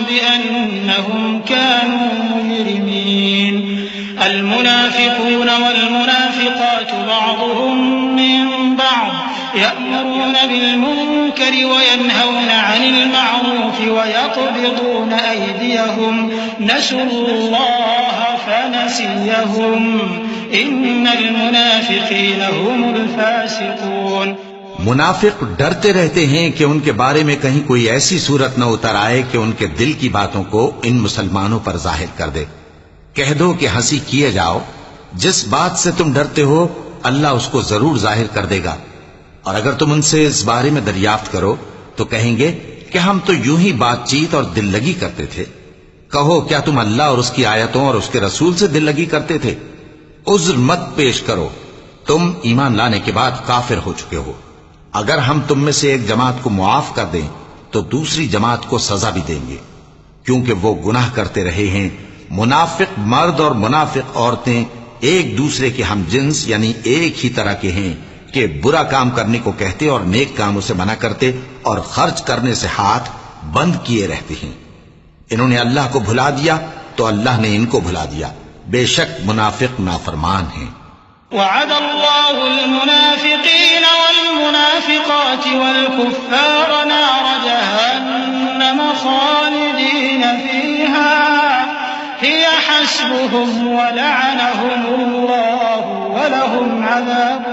بأنهم كانوا مجرمين المنافقون والمنافقات بعضهم من بعض يأمرون بالمنكر وينهون عن المعروف ويقبضون أيديهم نسوا الله فنسيهم إن المنافقين هم الفاسقون۔ منافق ڈرتے رہتے ہیں کہ ان کے بارے میں کہیں کوئی ایسی صورت نہ اتر آئے کہ ان کے دل کی باتوں کو ان مسلمانوں پر ظاہر کر دے۔ کہہ دو کہ ہنسی کیے جاؤ، جس بات سے تم ڈرتے ہو اللہ اس کو ضرور ظاہر کر دے گا، اور اگر تم ان سے اس بارے میں دریافت کرو تو کہیں گے کہ ہم تو یوں ہی بات چیت اور دل لگی کرتے تھے۔ کہو کیا تم اللہ اور اس کی آیتوں اور اس کے رسول سے دل لگی کرتے تھے؟ عذر مت پیش کرو، تم ایمان لانے کے بعد کافر ہو چکے ہو۔ اگر ہم تم میں سے ایک جماعت کو معاف کر دیں تو دوسری جماعت کو سزا بھی دیں گے، کیونکہ وہ گناہ کرتے رہے ہیں۔ منافق مرد اور منافق عورتیں ایک دوسرے کے ہم جنس یعنی ایک ہی طرح کے ہیں کہ برا کام کرنے کو کہتے اور نیک کاموں سے منع کرتے اور خرچ کرنے سے ہاتھ بند کیے رہتے ہیں۔ انہوں نے اللہ کو بھلا دیا تو اللہ نے ان کو بھلا دیا، بے شک منافق نافرمان ہیں۔ وعد الله المنافقين والمنافقات والكفار نار جهنم خالدين فيها هي حسبهم ولعنهم الله ولهم عذاب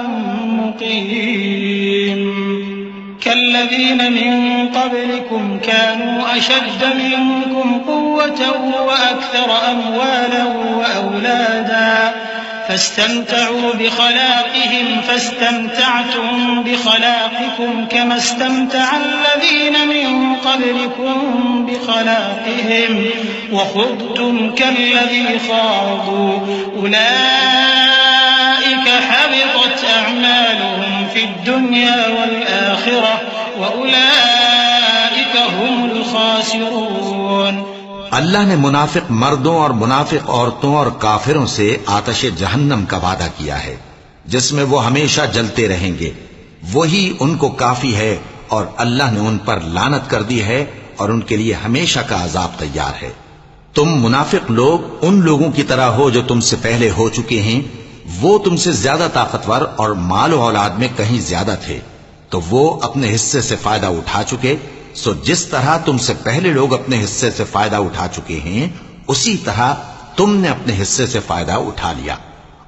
مقيم كالذين من قبلكم كانوا أشد منكم قوة وأكثر أموالا وأولادا فاستمتعوا بخلاقهم فاستمتعتم بخلاقكم كما استمتع الذين من قبلكم بخلاقهم وخضتم كالذي خاضوا أولئك حبطت أعمالهم في الدنيا والآخرة وأولئك هم الخاسرون۔ اللہ نے منافق مردوں اور منافق عورتوں اور کافروں سے آتش جہنم کا وعدہ کیا ہے جس میں وہ ہمیشہ جلتے رہیں گے، وہی ان کو کافی ہے، اور اللہ نے ان پر لعنت کر دی ہے اور ان کے لیے ہمیشہ کا عذاب تیار ہے۔ تم منافق لوگ ان لوگوں کی طرح ہو جو تم سے پہلے ہو چکے ہیں، وہ تم سے زیادہ طاقتور اور مال و اولاد میں کہیں زیادہ تھے، تو وہ اپنے حصے سے فائدہ اٹھا چکے، سو جس طرح تم سے پہلے لوگ اپنے حصے سے فائدہ اٹھا چکے ہیں اسی طرح تم نے اپنے حصے سے فائدہ اٹھا لیا،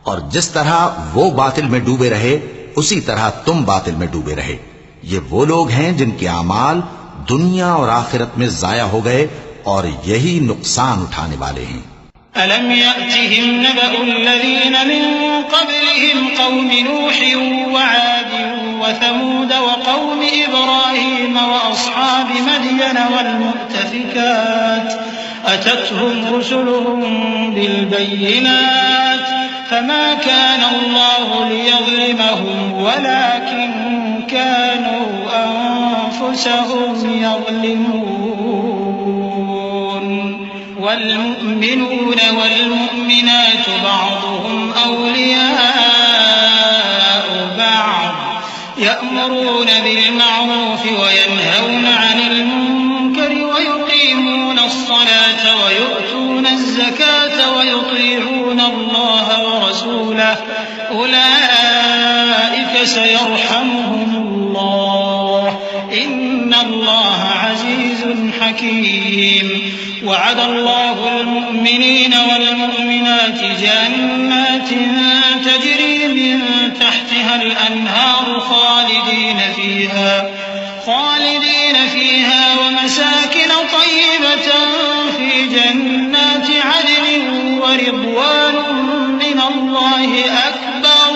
اور جس طرح وہ باطل میں ڈوبے رہے اسی طرح تم باطل میں ڈوبے رہے۔ یہ وہ لوگ ہیں جن کے اعمال دنیا اور آخرت میں ضائع ہو گئے اور یہی نقصان اٹھانے والے ہیں۔ أَلَمْ يَأْتِهِمْ نَبَأُ الَّذِينَ مِن قَبْلِهِمْ قَوْمِ نُوحٍ وَعَادٍ وَثَمُودَ وَقَوْمِ إِبْرَاهِيمَ وَأَصْحَابِ مَدْيَنَ وَالْمُؤْتَفِكَاتِ أَتَتْهُمْ رُسُلُهُم بِالْبَيِّنَاتِ فَمَا كَانَ اللَّهُ لِيَظْلِمَهُمْ وَلَكِن كَانُوا أَنفُسَهُمْ يَظْلِمُونَ والمؤمنون والمؤمنات بعضهم أولياء بعض يأمرون بالمعروف وينهون عن المنكر ويقيمون الصلاة ويؤتون الزكاة ويطيعون الله ورسوله أولئك سيرحمهم الله إن الله عزيز حكيم وعد الله المؤمنين والمؤمنات جنات تجري من تحتها الأنهار خالدين فيها ومساكن طيبة في جنات عدن ورضوان من الله أكبر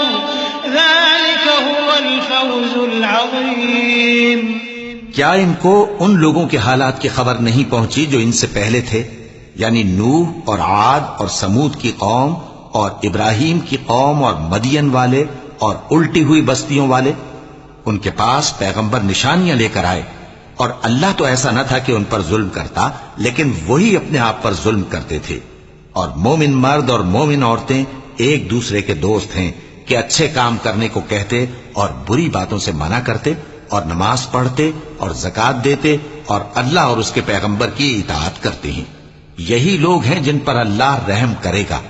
ذلك هو الفوز العظيم۔ کیا ان کو ان لوگوں کے حالات کی خبر نہیں پہنچی جو ان سے پہلے تھے، یعنی نوح اور عاد اور سمود کی قوم اور ابراہیم کی قوم اور مدین والے اور الٹی ہوئی بستیوں والے؟ ان کے پاس پیغمبر نشانیاں لے کر آئے، اور اللہ تو ایسا نہ تھا کہ ان پر ظلم کرتا، لیکن وہی اپنے آپ پر ظلم کرتے تھے۔ اور مومن مرد اور مومن عورتیں ایک دوسرے کے دوست ہیں کہ اچھے کام کرنے کو کہتے اور بری باتوں سے منع کرتے اور نماز پڑھتے اور زکوٰۃ دیتے اور اللہ اور اس کے پیغمبر کی اطاعت کرتے ہیں۔ یہی لوگ ہیں جن پر اللہ رحم کرے گا،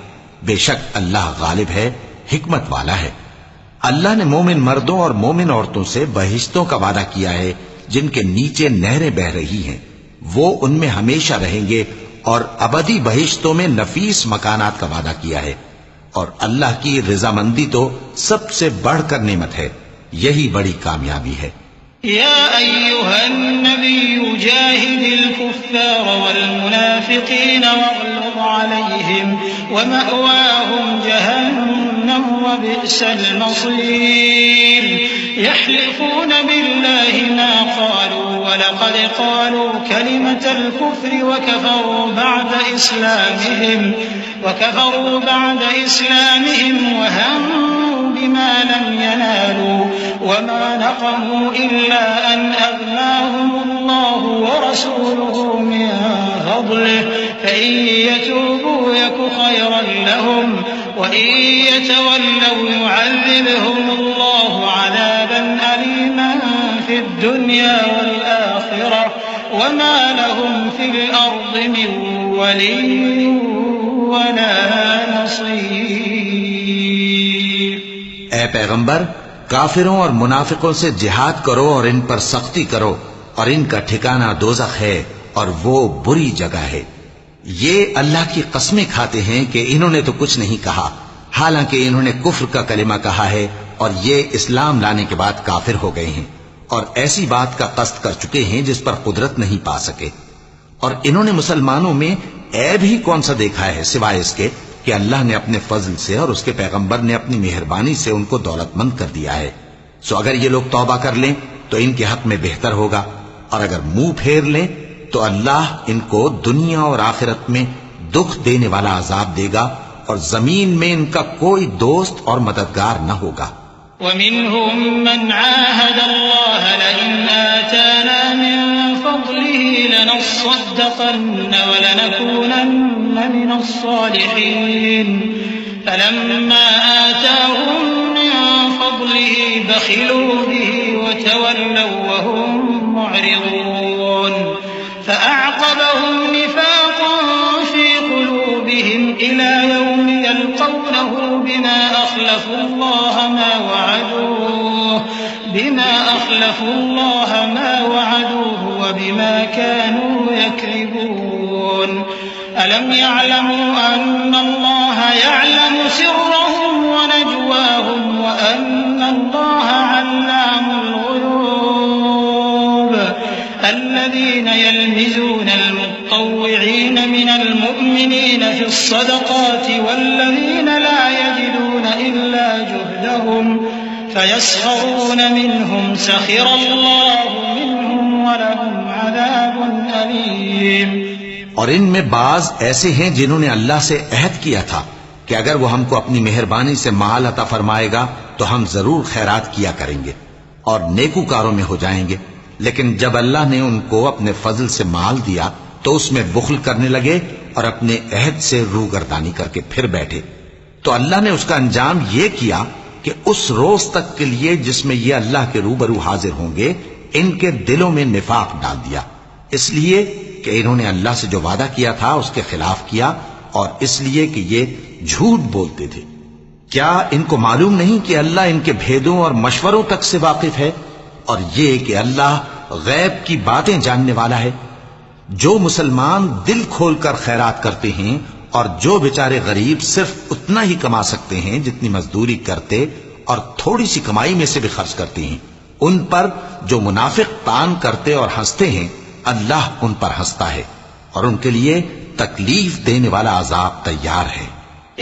بے شک اللہ غالب ہے، حکمت والا ہے۔ اللہ نے مومن مردوں اور مومن عورتوں سے بہشتوں کا وعدہ کیا ہے جن کے نیچے نہریں بہ رہی ہیں، وہ ان میں ہمیشہ رہیں گے، اور ابدی بہشتوں میں نفیس مکانات کا وعدہ کیا ہے۔ اور اللہ کی رضامندی تو سب سے بڑھ کر نعمت ہے، یہی بڑی کامیابی ہے۔ يا أيها النبي جاهد الكفار والمنافقين واغلظ عليهم ومأواهم جهنم وبئس المصير يحلفون بالله ما قالوا ولقد قالوا كلمة الكفر وكفروا بعد إسلامهم وهموا بما لم ينالوا وما نقموا إلا أن أغناهم الله ورسوله من فضله فإن يتوبوا يك خيرا لهم وإن يتولوا يعذبهم الله عذابا أليما في الدنيا والآخرة وما لهم في الأرض من ولي ولا نصير۔ اے پیغمبر، کافروں اور منافقوں سے جہاد کرو اور ان پر سختی کرو، اور ان کا ٹھکانہ دوزخ ہے اور وہ بری جگہ ہے۔ یہ اللہ کی قسمیں کھاتے ہیں کہ انہوں نے تو کچھ نہیں کہا، حالانکہ انہوں نے کفر کا کلمہ کہا ہے اور یہ اسلام لانے کے بعد کافر ہو گئے ہیں، اور ایسی بات کا قصد کر چکے ہیں جس پر قدرت نہیں پا سکے۔ اور انہوں نے مسلمانوں میں عیب ہی کون سا دیکھا ہے سوائے اس کے کہ اللہ نے اپنے فضل سے اور اس کے پیغمبر نے اپنی مہربانی سے ان کو دولت مند کر دیا ہے۔ سو اگر یہ لوگ توبہ کر لیں تو ان کے حق میں بہتر ہوگا، اور اگر منہ پھیر لیں تو اللہ ان کو دنیا اور آخرت میں دکھ دینے والا عذاب دے گا، اور زمین میں ان کا کوئی دوست اور مددگار نہ ہوگا۔ ومنهم من عاهد الله لئن آتانا من فضله لنصدقن ولنكونن من الصالحين فلما آتاهم من فضله بخلوا به وتولوا وهم معرضون فأعقبهم نفاقا في قلوبهم إلى يوم يلقونه بما أخلفوا الله ما وعدوه وبما كانوا يكذبون ألم يعلموا أن الله يعلم سرهم ونجواهم وأن الله علام الغيوب الذين يلمزون المطوعين من المؤمنين في الصدقات والذين لا يجدون إلا جهدهم فيسخرون منهم سخر الله منهم ولهم عذاب أليم۔ اور ان میں بعض ایسے ہیں جنہوں نے اللہ سے عہد کیا تھا کہ اگر وہ ہم کو اپنی مہربانی سے مال عطا فرمائے گا تو ہم ضرور خیرات کیا کریں گے اور نیکوکاروں میں ہو جائیں گے، لیکن جب اللہ نے ان کو اپنے فضل سے مال دیا تو اس میں بخل کرنے لگے اور اپنے عہد سے روگردانی کر کے پھر بیٹھے۔ تو اللہ نے اس کا انجام یہ کیا کہ اس روز تک کے لیے جس میں یہ اللہ کے روبرو حاضر ہوں گے ان کے دلوں میں نفاق ڈال دیا، اس لیے کہ انہوں نے اللہ سے جو وعدہ کیا تھا اس کے خلاف کیا، اور اس لیے کہ یہ جھوٹ بولتے تھے۔ کیا ان کو معلوم نہیں کہ اللہ ان کے بھیدوں اور مشوروں تک سے واقف ہے، اور یہ کہ اللہ غیب کی باتیں جاننے والا ہے؟ جو مسلمان دل کھول کر خیرات کرتے ہیں اور جو بیچارے غریب صرف اتنا ہی کما سکتے ہیں جتنی مزدوری کرتے اور تھوڑی سی کمائی میں سے بھی خرچ کرتے ہیں، ان پر جو منافق طعن کرتے اور ہنستے ہیں اللہ ان پر ہنستا ہے اور ان کے لیے تکلیف دینے والا عذاب تیار ہے۔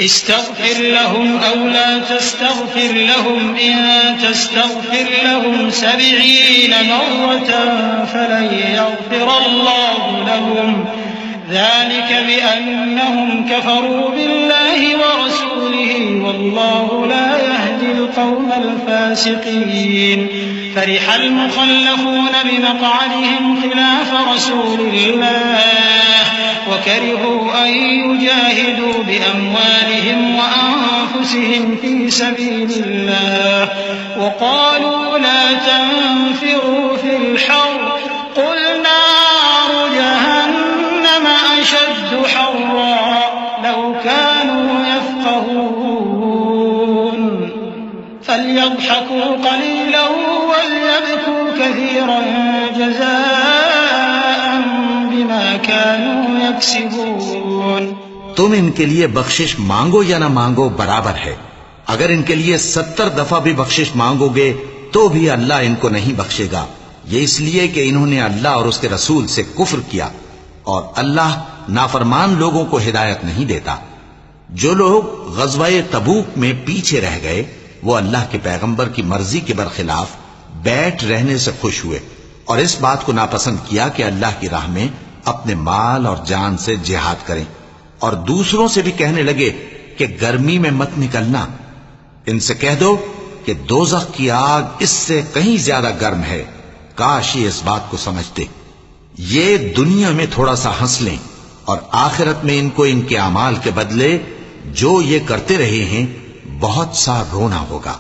استغفر لهم أو لا تستغفر لهم إن تستغفر لهم 70 مرة فلن يغفر الله لهم ذلك بأنهم كفروا بالله ورسوله والله لا يهدي القوم الفاسقين فرح المخلفون بمقعدهم خلاف رسول الله وكرهوا أن يجاهدوا بأموالهم وأنفسهم في سبيل الله وقالوا لا تنفروا في الحر قل نار جهنم أشد حرا لو كانوا يفقهون فليضحكوا قليلا وليبكوا كثيرا جزاء بما كانوا يكسبون۔ تم ان کے لیے بخشش مانگو یا نہ مانگو برابر ہے، اگر ان کے لیے 70 دفعہ بھی بخشش مانگو گے تو بھی اللہ ان کو نہیں بخشے گا، یہ اس لیے کہ انہوں نے اللہ اور اس کے رسول سے کفر کیا اور اللہ نافرمان لوگوں کو ہدایت نہیں دیتا۔ جو لوگ غزوہ تبوک میں پیچھے رہ گئے وہ اللہ کے پیغمبر کی مرضی کے برخلاف بیٹھ رہنے سے خوش ہوئے اور اس بات کو ناپسند کیا کہ اللہ کی راہ میں اپنے مال اور جان سے جہاد کریں، اور دوسروں سے بھی کہنے لگے کہ گرمی میں مت نکلنا، ان سے کہہ دو کہ دوزخ کی آگ اس سے کہیں زیادہ گرم ہے، کاش یہ اس بات کو سمجھتے۔ یہ دنیا میں تھوڑا سا ہنس لیں اور آخرت میں ان کو ان کے اعمال کے بدلے جو یہ کرتے رہے ہیں بہت سا رونا ہوگا۔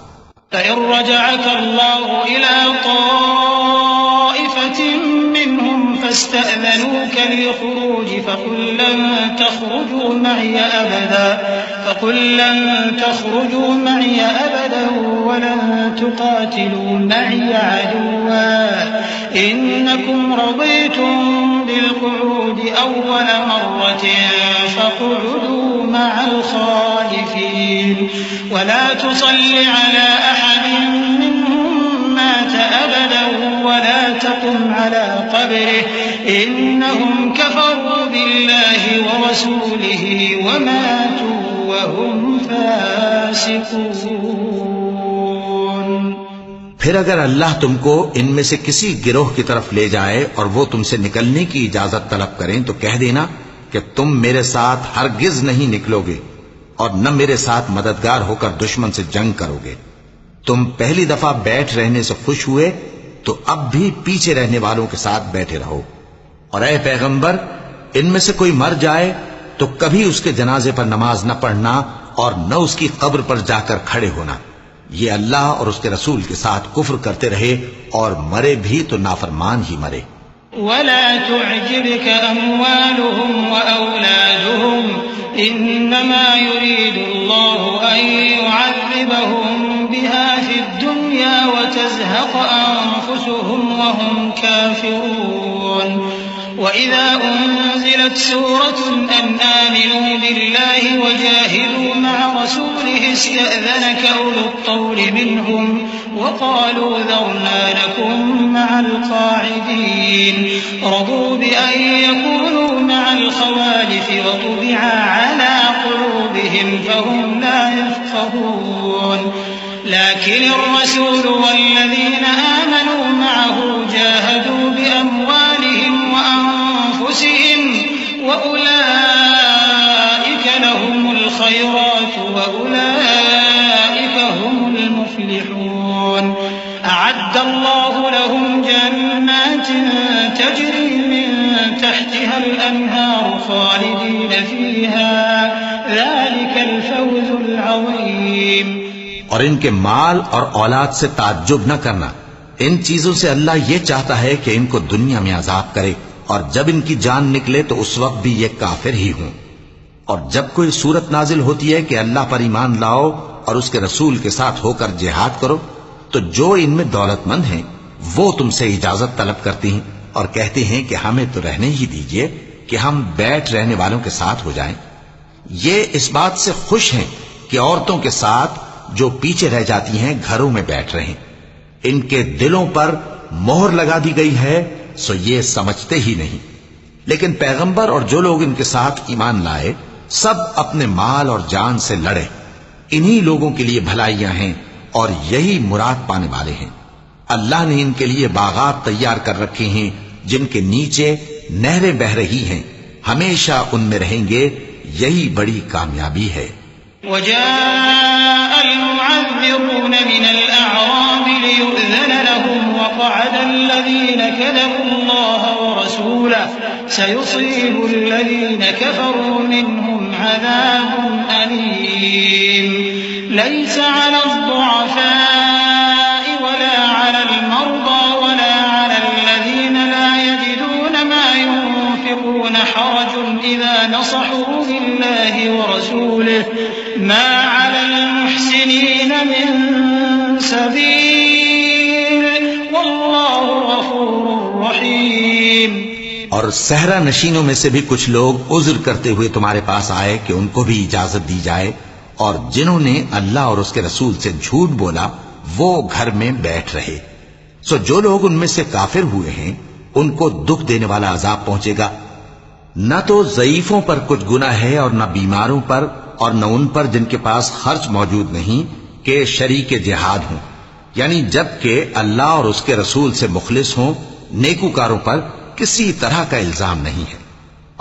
فإن رجعك الله إلى طائفة منهم فاستأذنوك للخروج فقل لن تخرجوا معي أبدا ولن تقاتلوا معي عدوا إنكم رضيتم بالقعود أول مرة فاقعدوا مع الخالفين ولا تصل على أحد منهم مات أبدا ولا تقم على قبره إنهم كفروا بالله ورسوله وماتوا وهم فاسقون۔ پھر اگر اللہ تم کو ان میں سے کسی گروہ کی طرف لے جائے اور وہ تم سے نکلنے کی اجازت طلب کریں تو کہہ دینا کہ تم میرے ساتھ ہرگز نہیں نکلو گے اور نہ میرے ساتھ مددگار ہو کر دشمن سے جنگ کرو گے۔ تم پہلی دفعہ بیٹھ رہنے سے خوش ہوئے تو اب بھی پیچھے رہنے والوں کے ساتھ بیٹھے رہو، اور اے پیغمبر ان میں سے کوئی مر جائے تو کبھی اس کے جنازے پر نماز نہ پڑھنا اور نہ اس کی قبر پر جا کر کھڑے ہونا، یہ اللہ اور اس کے رسول کے ساتھ کفر کرتے رہے اور مرے بھی تو نافرمان ہی مرے۔ ولا تعجبك أموالهم وأولادهم إنما يريد الله أن يعذبهم بها في الدنيا وتزهق أنفسهم وهم كافرون وإذا أنزلت سورة أن آمنوا بالله وجاهدوا مع رسوله استأذنك أولو الطول منهم وقالوا ذرنا لكم مع القاعدين رضوا بأن يكونوا مع الخوالف وطبع على قلوبهم فهم لا يفقهون لكن الرسول والذين آمنوا معه جاهدوا بأموالهم وأنفسهم وأولئك لهم الخيرات وأولئك هم المفلحون أعد الله لهم جنات تجري من تحتها الأنهار خالدين فيها ذلك الفوز العظيم۔ اور ان کے مال اور اولاد سے تعجب نہ کرنا، ان چیزوں سے اللہ یہ چاہتا ہے کہ ان کو دنیا میں عذاب کرے اور جب ان کی جان نکلے تو اس وقت بھی یہ کافر ہی ہوں، اور جب کوئی صورت نازل ہوتی ہے کہ اللہ پر ایمان لاؤ اور اس کے رسول کے ساتھ ہو کر جہاد کرو تو جو ان میں دولت مند ہیں وہ تم سے اجازت طلب کرتی ہیں اور کہتے ہیں کہ ہمیں تو رہنے ہی دیجئے کہ ہم بیٹھ رہنے والوں کے ساتھ ہو جائیں۔ یہ اس بات سے خوش ہیں کہ عورتوں کے ساتھ جو پیچھے رہ جاتی ہیں گھروں میں بیٹھ رہیں۔ ان کے دلوں پر مہر لگا دی گئی ہے، سو یہ سمجھتے ہی نہیں۔ لیکن پیغمبر اور جو لوگ ان کے ساتھ ایمان لائے سب اپنے مال اور جان سے لڑے۔ انہی لوگوں کے لیے بھلائیاں ہیں اور یہی مراد پانے والے ہیں۔ اللہ نے ان کے لیے باغات تیار کر رکھے ہیں جن کے نیچے نہریں بہ رہی ہیں، ہمیشہ ان میں رہیں گے، یہی بڑی کامیابی ہے۔ وجاء المعذرون من الأعراب ليؤذن لهم وقعد الذين كذبوا الله ورسوله سيصيب الذين كفروا منهم عذاب أليم ليس على الضعفاء ولا على المرضى ولا على الذين لا يجدون ما ينفقون حرج إذا نصحوا لله ورسوله ما على المحسنين من سبيل والله غفور رحيم۔ اور صحرا نشینوں میں سے بھی کچھ لوگ عذر کرتے ہوئے تمہارے پاس آئے کہ ان کو بھی اجازت دی جائے، اور جنہوں نے اللہ اور اس کے رسول سے جھوٹ بولا وہ گھر میں بیٹھ رہے۔ سو جو لوگ ان میں سے کافر ہوئے ہیں ان کو دکھ دینے والا عذاب پہنچے گا۔ نہ تو ضعیفوں پر کچھ گناہ ہے اور نہ بیماروں پر اور نہ ان پر جن کے پاس خرچ موجود نہیں کہ شریک جہاد ہوں، یعنی جب کہ اللہ اور اس کے رسول سے مخلص ہوں، نیکوکاروں پر کسی طرح کا الزام نہیں ہے،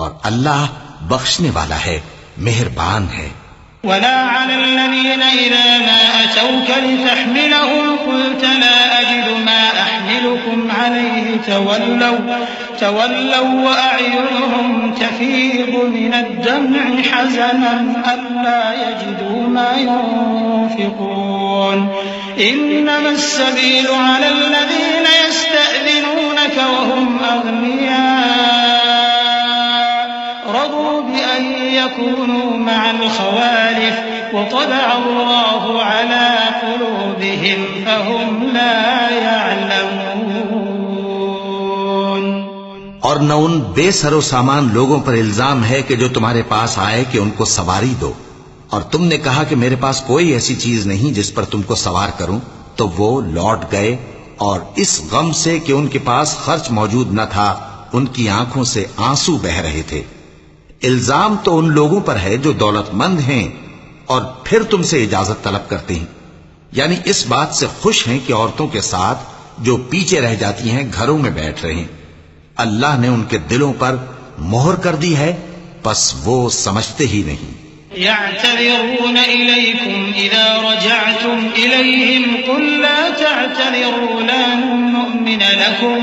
اور اللہ بخشنے والا ہے، مہربان ہے۔ ولا على الذين إذا ما أتوك لتحملهم قلت لا أجد ما أحملكم عليه تولوا وأعينهم تفيض من الدمع حزنا ألا يجدوا ما ينفقون إنما السبيل على الذين يستأذنونك وهم أغنياء رضوا بأن يكونوا مع الخوالف وطبع الله على قلوبهم فهم لا يعلمون۔ اور نہ ان بے سر و سامان لوگوں پر الزام ہے کہ جو تمہارے پاس آئے کہ ان کو سواری دو، اور تم نے کہا کہ میرے پاس کوئی ایسی چیز نہیں جس پر تم کو سوار کروں، تو وہ لوٹ گئے، اور اس غم سے کہ ان کے پاس خرچ موجود نہ تھا ان کی آنکھوں سے آنسو بہ رہے تھے۔ الزام تو ان لوگوں پر ہے جو دولت مند ہیں اور پھر تم سے اجازت طلب کرتے ہیں، یعنی اس بات سے خوش ہیں کہ عورتوں کے ساتھ جو پیچھے رہ جاتی ہیں گھروں میں بیٹھ رہے ہیں۔ اللہ نے ان کے دلوں پر مہر کر دی ہے، پس وہ سمجھتے ہی نہیں۔ يعتذرون إليكم إذا رجعتم إليهم قل لا تعتذروا لن نؤمن لكم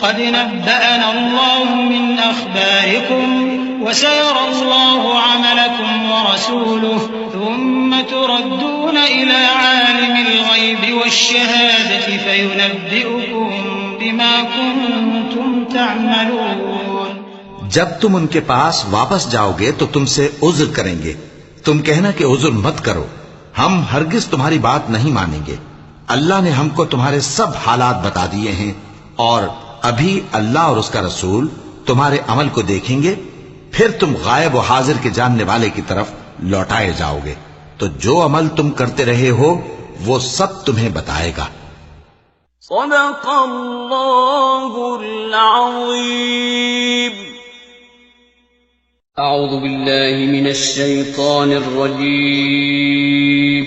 قد نبأنا الله من أخباركم وسيرى الله عملكم ورسوله ثم تردون إلى عالم الغيب والشهادة فينبئكم بما كنتم تعملون۔ جب تم ان کے پاس واپس جاؤ گے تو تم سے عذر کریں گے، تم کہنا کہ عذر مت کرو، ہم ہرگز تمہاری بات نہیں مانیں گے۔ اللہ نے ہم کو تمہارے سب حالات بتا دیے ہیں، اور ابھی اللہ اور اس کا رسول تمہارے عمل کو دیکھیں گے، پھر تم غائب و حاضر کے جاننے والے کی طرف لوٹائے جاؤ گے، تو جو عمل تم کرتے رہے ہو وہ سب تمہیں بتائے گا۔ صدق اللہ العظیم۔ اعوذ باللہ من الشیطان الرجیم۔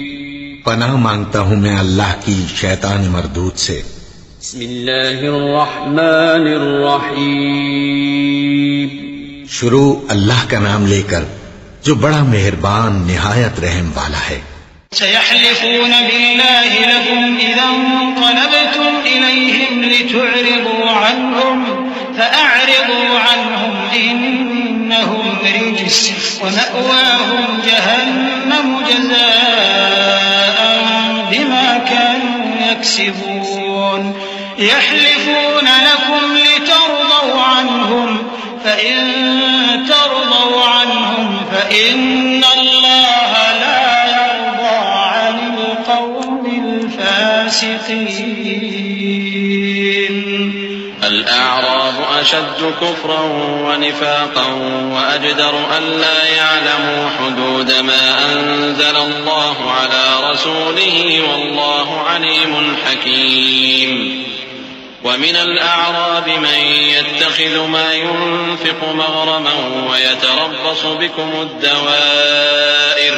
پناہ مانگتا ہوں میں اللہ کی شیطان مردود سے۔ بسم اللہ الرحمن الرحیم۔ شروع اللہ کا نام لے کر جو بڑا مہربان نہایت رحم والا ہے۔ سيحلفون بالله لكم إذا انقلبتم إليهم لتعرضوا عنهم فأعرضوا عنهم إنهم رجس ومأواهم جهنم جزاء بما كانوا يكسبون يحلفون لكم لترضوا عنهم فإن ترضوا عنهم فإن الله لا الأعراب أشد كفرا ونفاقا وأجدر ألا يعلموا حدود ما أنزل الله على رسوله والله عليم حكيم ومن الأعراب من يتخذ ما ينفق مغرما ويتربص بكم الدوائر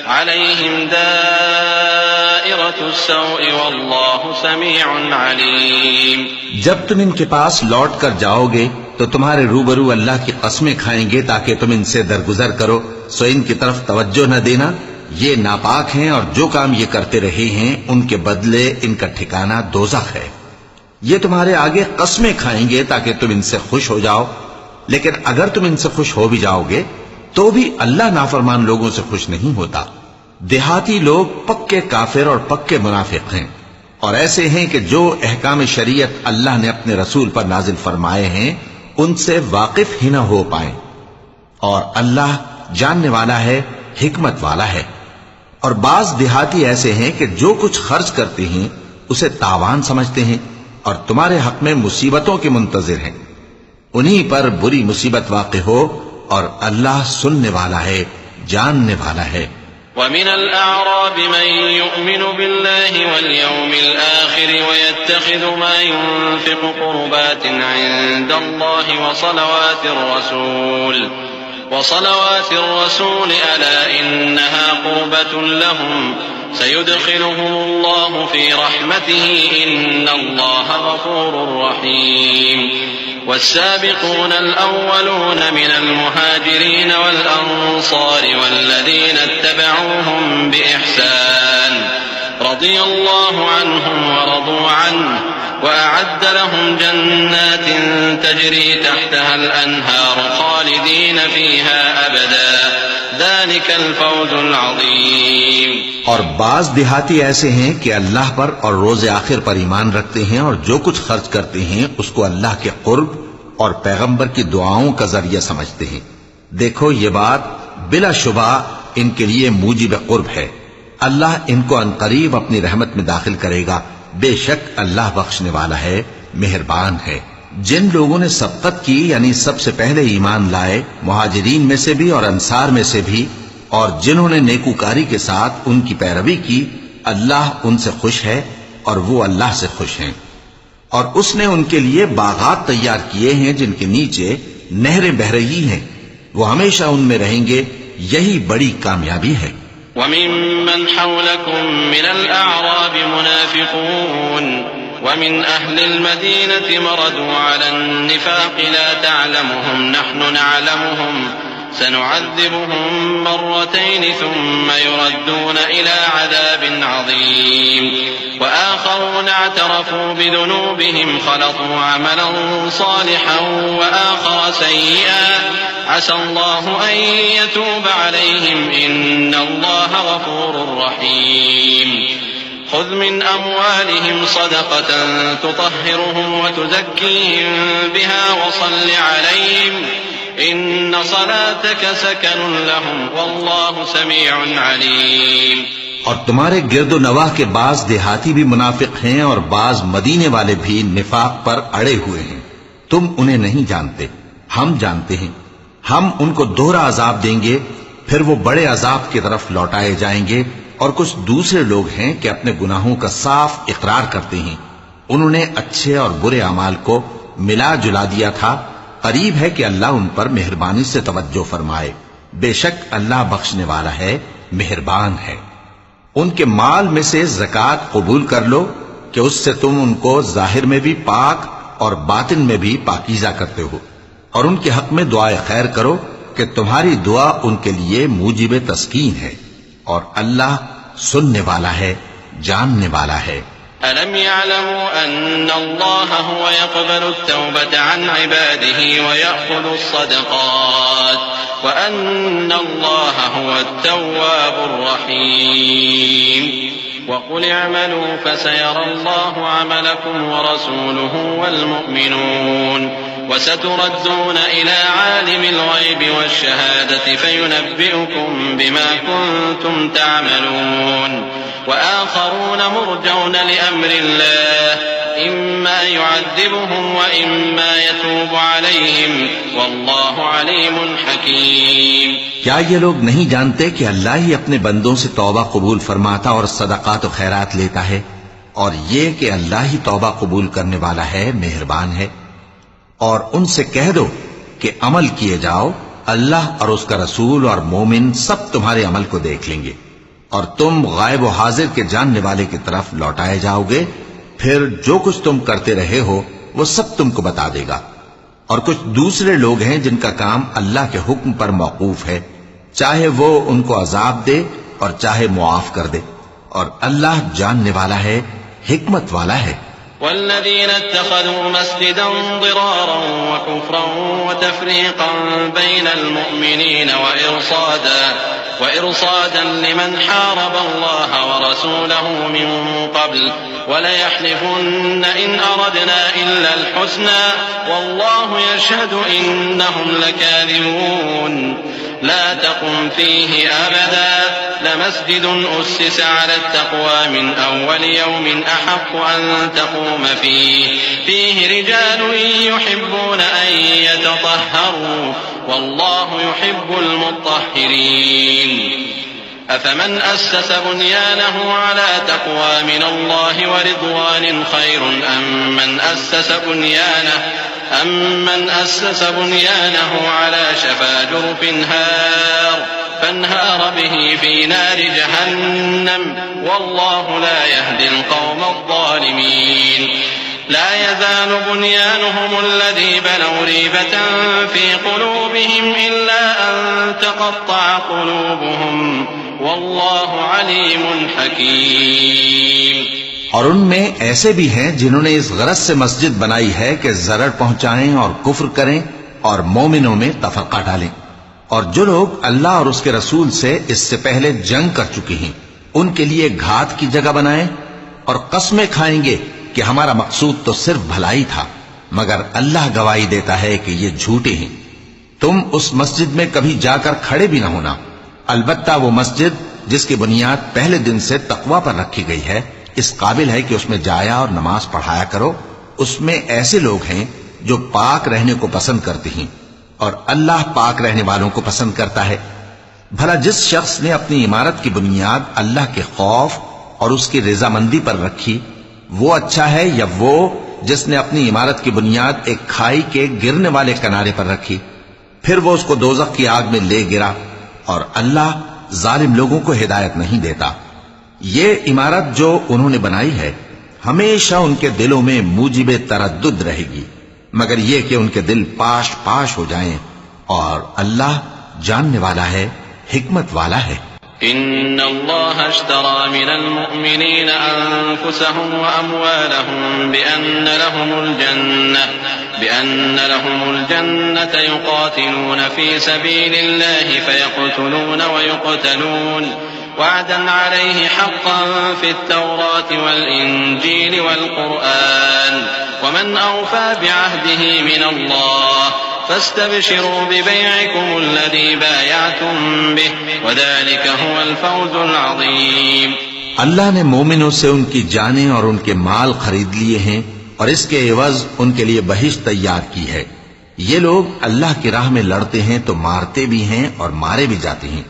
عليهم دائرة السوء والله سميع عليم. جب تم ان کے پاس لوٹ کر جاؤ گے تو تمہارے روبرو اللہ کی قسمیں کھائیں گے تاکہ تم ان سے درگزر کرو، سو ان کی طرف توجہ نہ دینا، یہ ناپاک ہیں اور جو کام یہ کرتے رہے ہیں ان کے بدلے ان کا ٹھکانہ دوزخ ہے. یہ تمہارے آگے قسمیں کھائیں گے تاکہ تم ان سے خوش ہو جاؤ، لیکن اگر تم ان سے خوش ہو بھی جاؤ گے تو بھی اللہ نافرمان لوگوں سے خوش نہیں ہوتا. دیہاتی لوگ پکے کافر اور پکے منافق ہیں، اور ایسے ہیں کہ جو احکام شریعت اللہ نے اپنے رسول پر نازل فرمائے ہیں ان سے واقف ہی نہ ہو پائیں. اور اللہ جاننے والا ہے، حکمت والا ہے. اور بعض دیہاتی ایسے ہیں کہ جو کچھ خرچ کرتے ہیں اسے تاوان سمجھتے ہیں اور تمہارے حق میں مصیبتوں کے منتظر ہیں. انہی پر بری مصیبت واقع ہو اور اللہ سننے والا ہے، جاننے والا ہے. ومن الأعراب من يؤمن بالله واليوم الآخر ويتخذ ما ينفق قربات عند الله وصلوات الرسول ألا إنها قربة لهم سيدخلهم الله في رحمته إن الله غفور رحيم. والسابقون الأولون من المهاجرين والأنصار والذين اتبعوهم بإحسان رضي الله عنهم ورضوا عنه وأعد لهم جنات تجري تحتها الأنهار خالدين فيها أبدا ذلك الفوز العظيم. اور بعض دیہاتی ایسے ہیں کہ اللہ پر اور روز آخر پر ایمان رکھتے ہیں اور جو کچھ خرچ کرتے ہیں اس کو اللہ کے قرب اور پیغمبر کی دعاؤں کا ذریعہ سمجھتے ہیں. دیکھو یہ بات بلا شبہ ان کے لیے موجب قرب ہے. اللہ ان کو عنقریب اپنی رحمت میں داخل کرے گا. بے شک اللہ بخشنے والا ہے، مہربان ہے. جن لوگوں نے سبقت کی یعنی سب سے پہلے ایمان لائے، مہاجرین میں سے بھی اور انصار میں سے بھی، اور جنہوں نے نیکوکاری کے ساتھ ان کی پیروی کی، اللہ ان سے خوش ہے اور وہ اللہ سے خوش ہیں. اور اس نے ان کے لیے باغات تیار کیے ہیں جن کے نیچے نہریں بہ رہی ہیں، وہ ہمیشہ ان میں رہیں گے. یہی بڑی کامیابی ہے. وَمِمَّنْ حَوْلَكُمْ مِنَ الْأَعْرَابِ مُنَافِقُونَ وَمِنْ أَهْلِ الْمَدِينَةِ مَرَدُوا عَلَى النِّفَاقِ لَا تَعْلَمُهُمْ نَحْنُ نَعْلَمُهُمْ سنعذبهم مرتين ثم يردون إلى عذاب عظيم. وآخرون اعترفوا بذنوبهم خلطوا عملا صالحا وآخر سيئا عسى الله أن يتوب عليهم إن الله غفور رحيم. خذ من أموالهم صدقة تطهرهم وتزكيهم بها وصل عليهم ان صلاتك سكن لهم والله سميع عليم. اور تمہارے گرد و نواح کے بعض دیہاتی بھی منافق ہیں اور بعض مدینے والے بھی نفاق پر اڑے ہوئے ہیں. تم انہیں نہیں جانتے، ہم جانتے ہیں. ہم ان کو دوہرا عذاب دیں گے، پھر وہ بڑے عذاب کی طرف لوٹائے جائیں گے. اور کچھ دوسرے لوگ ہیں کہ اپنے گناہوں کا صاف اقرار کرتے ہیں. انہوں نے اچھے اور برے اعمال کو ملا جلا دیا تھا. قریب ہے کہ اللہ ان پر مہربانی سے توجہ فرمائے. بے شک اللہ بخشنے والا ہے، مہربان ہے. ان کے مال میں سے زکوٰۃ قبول کر لو کہ اس سے تم ان کو ظاہر میں بھی پاک اور باطن میں بھی پاکیزہ کرتے ہو. اور ان کے حق میں دعائے خیر کرو کہ تمہاری دعا ان کے لیے موجب تسکین ہے. اور اللہ سننے والا ہے، جاننے والا ہے. أَلَمْ يَعْلَمُوا أَنَّ اللَّهَ هُوَ يَقْبَلُ التَّوْبَةَ عَنْ عِبَادِهِ وَيَأْخُذُ الصَّدَقَاتِ وَأَنَّ اللَّهَ هُوَ التَّوَّابُ الرَّحِيمُ. وَقُلِ اعْمَلُوا فَسَيَرَى اللَّهُ عَمَلَكُمْ وَرَسُولُهُ وَالْمُؤْمِنُونَ وَسَتُرَدُّونَ إِلَى عَالِمِ الْغَيْبِ وَالشَّهَادَةِ فَيُنَبِّئُكُم بِمَا كُنتُمْ تَعْمَلُونَ. وآخرون مرجون لأمر الله إما يعذبهم وإما يتوب عليهم والله عليم حكيم. کیا یہ لوگ نہیں جانتے کہ اللہ ہی اپنے بندوں سے توبہ قبول فرماتا اور صدقات و خیرات لیتا ہے، اور یہ کہ اللہ ہی توبہ قبول کرنے والا ہے، مہربان ہے. اور ان سے کہہ دو کہ عمل کیے جاؤ، اللہ اور اس کا رسول اور مومن سب تمہارے عمل کو دیکھ لیں گے، اور تم غائب و حاضر کے جاننے والے کی طرف لوٹائے جاؤ گے. پھر جو کچھ تم کرتے رہے ہو وہ سب تم کو بتا دے گا. اور کچھ دوسرے لوگ ہیں جن کا کام اللہ کے حکم پر موقوف ہے، چاہے وہ ان کو عذاب دے اور چاہے معاف کر دے، اور اللہ جاننے والا ہے، حکمت والا ہے. والذين اتخذوا مسجدا ضرارا وكفرا وتفريقا بين المؤمنين وإرصادا لمن حارب الله ورسوله من قبل وليحلفن إن أردنا إلا الحسنى والله يشهد إنهم لكاذبون. لا تقم فيه أبدا لمسجد أسس على التقوى من أول يوم أحق أن تقوم فيه رجال يحبون أن يتطهروا والله يحب المطهرين. أفمن أسس بنيانه على تقوى من الله ورضوان خير أم من أسس بنيانه على شفا جرف فانهار به في نار جهنم والله لا يهدي القوم الظالمين. لا يزال بنيانهم الذي بنوا ريبة في قلوبهم إلا أن تقطع قلوبهم والله عليم حكيم. اور ان میں ایسے بھی ہیں جنہوں نے اس غرض سے مسجد بنائی ہے کہ ضرر پہنچائیں اور کفر کریں اور مومنوں میں تفرقہ ڈالیں. اور جو لوگ اللہ اور اس کے رسول سے اس سے پہلے جنگ کر چکے ہیں ان کے لیے گھات کی جگہ بنائیں اور قسمیں کھائیں گے کہ ہمارا مقصود تو صرف بھلائی تھا، مگر اللہ گواہی دیتا ہے کہ یہ جھوٹے ہیں. تم اس مسجد میں کبھی جا کر کھڑے بھی نہ ہونا، البتہ وہ مسجد جس کی بنیاد پہلے دن سے تقوی پر رکھی گئی ہے اس قابل ہے کہ اس میں جایا اور نماز پڑھایا کرو. اس میں ایسے لوگ ہیں جو پاک رہنے کو پسند کرتے ہیں اور اللہ پاک رہنے والوں کو پسند کرتا ہے. بھلا جس شخص نے اپنی عمارت کی بنیاد اللہ کے خوف اور اس کی رضامندی پر رکھی وہ اچھا ہے یا وہ جس نے اپنی عمارت کی بنیاد ایک کھائی کے گرنے والے کنارے پر رکھی پھر وہ اس کو دوزخ کی آگ میں لے گرا؟ اور اللہ ظالم لوگوں کو ہدایت نہیں دیتا. یہ عمارت جو انہوں نے بنائی ہے ہمیشہ ان کے دلوں میں موجب تردد رہے گی، مگر یہ کہ ان کے دل پاش پاش ہو جائیں، اور اللہ جاننے والا ہے، حکمت والا ہے. إن الله اشترى من المؤمنين أنفسهم وأموالهم بأن لهم الجنة يقاتلون في سبيل الله فيقتلون ويقتلون وعدا عليه حقا في التوراة والإنجيل والقرآن ومن أوفى بعهده من الله فاستبشروا ببيعكم الذي بايعتم به وذلك هو الفوز العظيم. اللہ نے مومنوں سے ان کی جانیں اور ان کے مال خرید لیے ہیں اور اس کے عوض ان کے لیے بہشت تیار کی ہے. یہ لوگ اللہ کی راہ میں لڑتے ہیں تو مارتے بھی ہیں اور مارے بھی جاتے ہیں.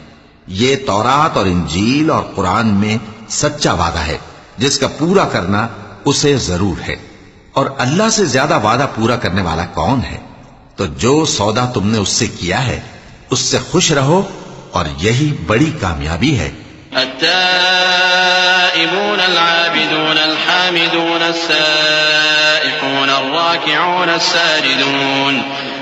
یہ تورات اور انجیل اور قرآن میں سچا وعدہ ہے جس کا پورا کرنا اسے ضرور ہے، اور اللہ سے زیادہ وعدہ پورا کرنے والا کون ہے؟ تو جو سودا تم نے اس سے کیا ہے اس سے خوش رہو، اور یہی بڑی کامیابی ہے. التائبون العابدون الحامدون السائحون الراكعون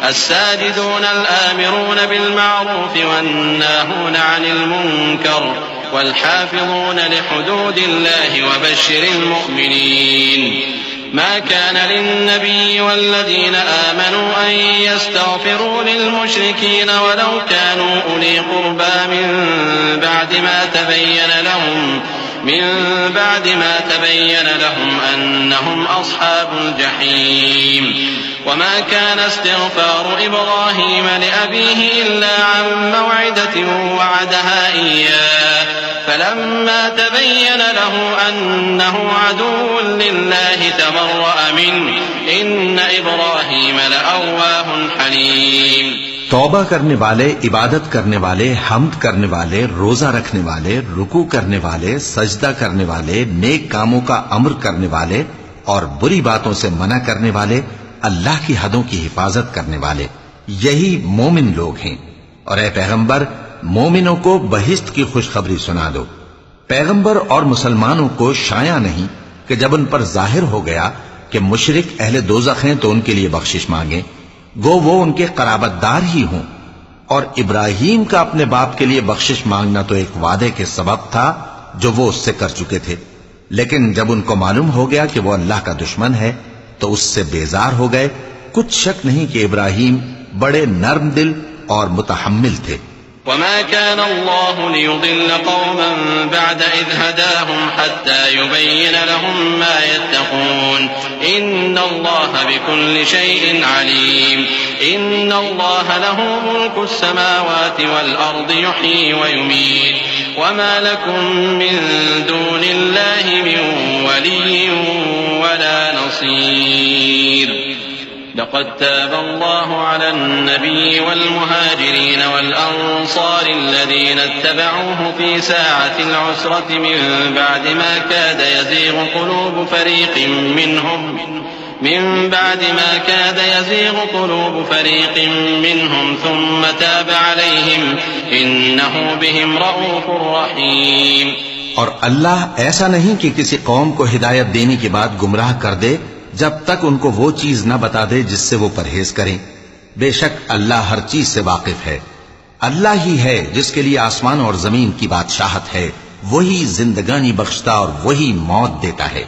الساجدون الآمرون بالمعروف والناهون عن المنكر والحافظون لحدود الله وبشر المؤمنين. ما كان للنبي والذين آمنوا أن يستغفروا للمشركين ولو كانوا أولي قربى من بعد ما تبين لهم أنهم أصحاب الجحيم. وما كان استغفار إبراهيم لأبيه إلا عن موعدة وعدها إياه فلما تبين له أنه عدو لله تبرأ منه إن إبراهيم لأواه حليم. توبہ کرنے والے، عبادت کرنے والے، حمد کرنے والے، روزہ رکھنے والے، رکوع کرنے والے، سجدہ کرنے والے، نیک کاموں کا امر کرنے والے اور بری باتوں سے منع کرنے والے، اللہ کی حدوں کی حفاظت کرنے والے، یہی مومن لوگ ہیں. اور اے پیغمبر، مومنوں کو بہشت کی خوشخبری سنا دو. پیغمبر اور مسلمانوں کو شایع نہیں کہ جب ان پر ظاہر ہو گیا کہ مشرک اہل دوزخ ہیں تو ان کے لیے بخشش مانگیں، گو وہ ان کے قرابت دار ہی ہوں. اور ابراہیم کا اپنے باپ کے لیے بخشش مانگنا تو ایک وعدے کے سبب تھا جو وہ اس سے کر چکے تھے، لیکن جب ان کو معلوم ہو گیا کہ وہ اللہ کا دشمن ہے تو اس سے بیزار ہو گئے. کچھ شک نہیں کہ ابراہیم بڑے نرم دل اور متحمل تھے. وما كان الله ليضل قوما بعد إذ هداهم حتى يبين لهم ما يتقون إن الله بكل شيء عليم. إن الله له ملك السماوات والأرض يحيي ويميت وما لكم من دون الله من ولي ولا نصير. لقد تاب الله على النبي والمهاجرين والأنصار الذين اتبعوه في ساعة العسرة من بعد ما كاد يزيغ قلوب فريق منهم ثم تاب عليهم إنه بهم رؤوف رحيم. اور اللہ ایسا نہیں کہ کسی قوم کو ہدایت دینے کے بعد گمراہ کر دے جب تک ان کو وہ چیز نہ بتا دے جس سے وہ پرہیز کریں. بے شک اللہ ہر چیز سے واقف ہے. اللہ ہی ہے جس کے لیے آسمان اور زمین کی بادشاہت ہے، وہی زندگانی بخشتا اور وہی موت دیتا ہے،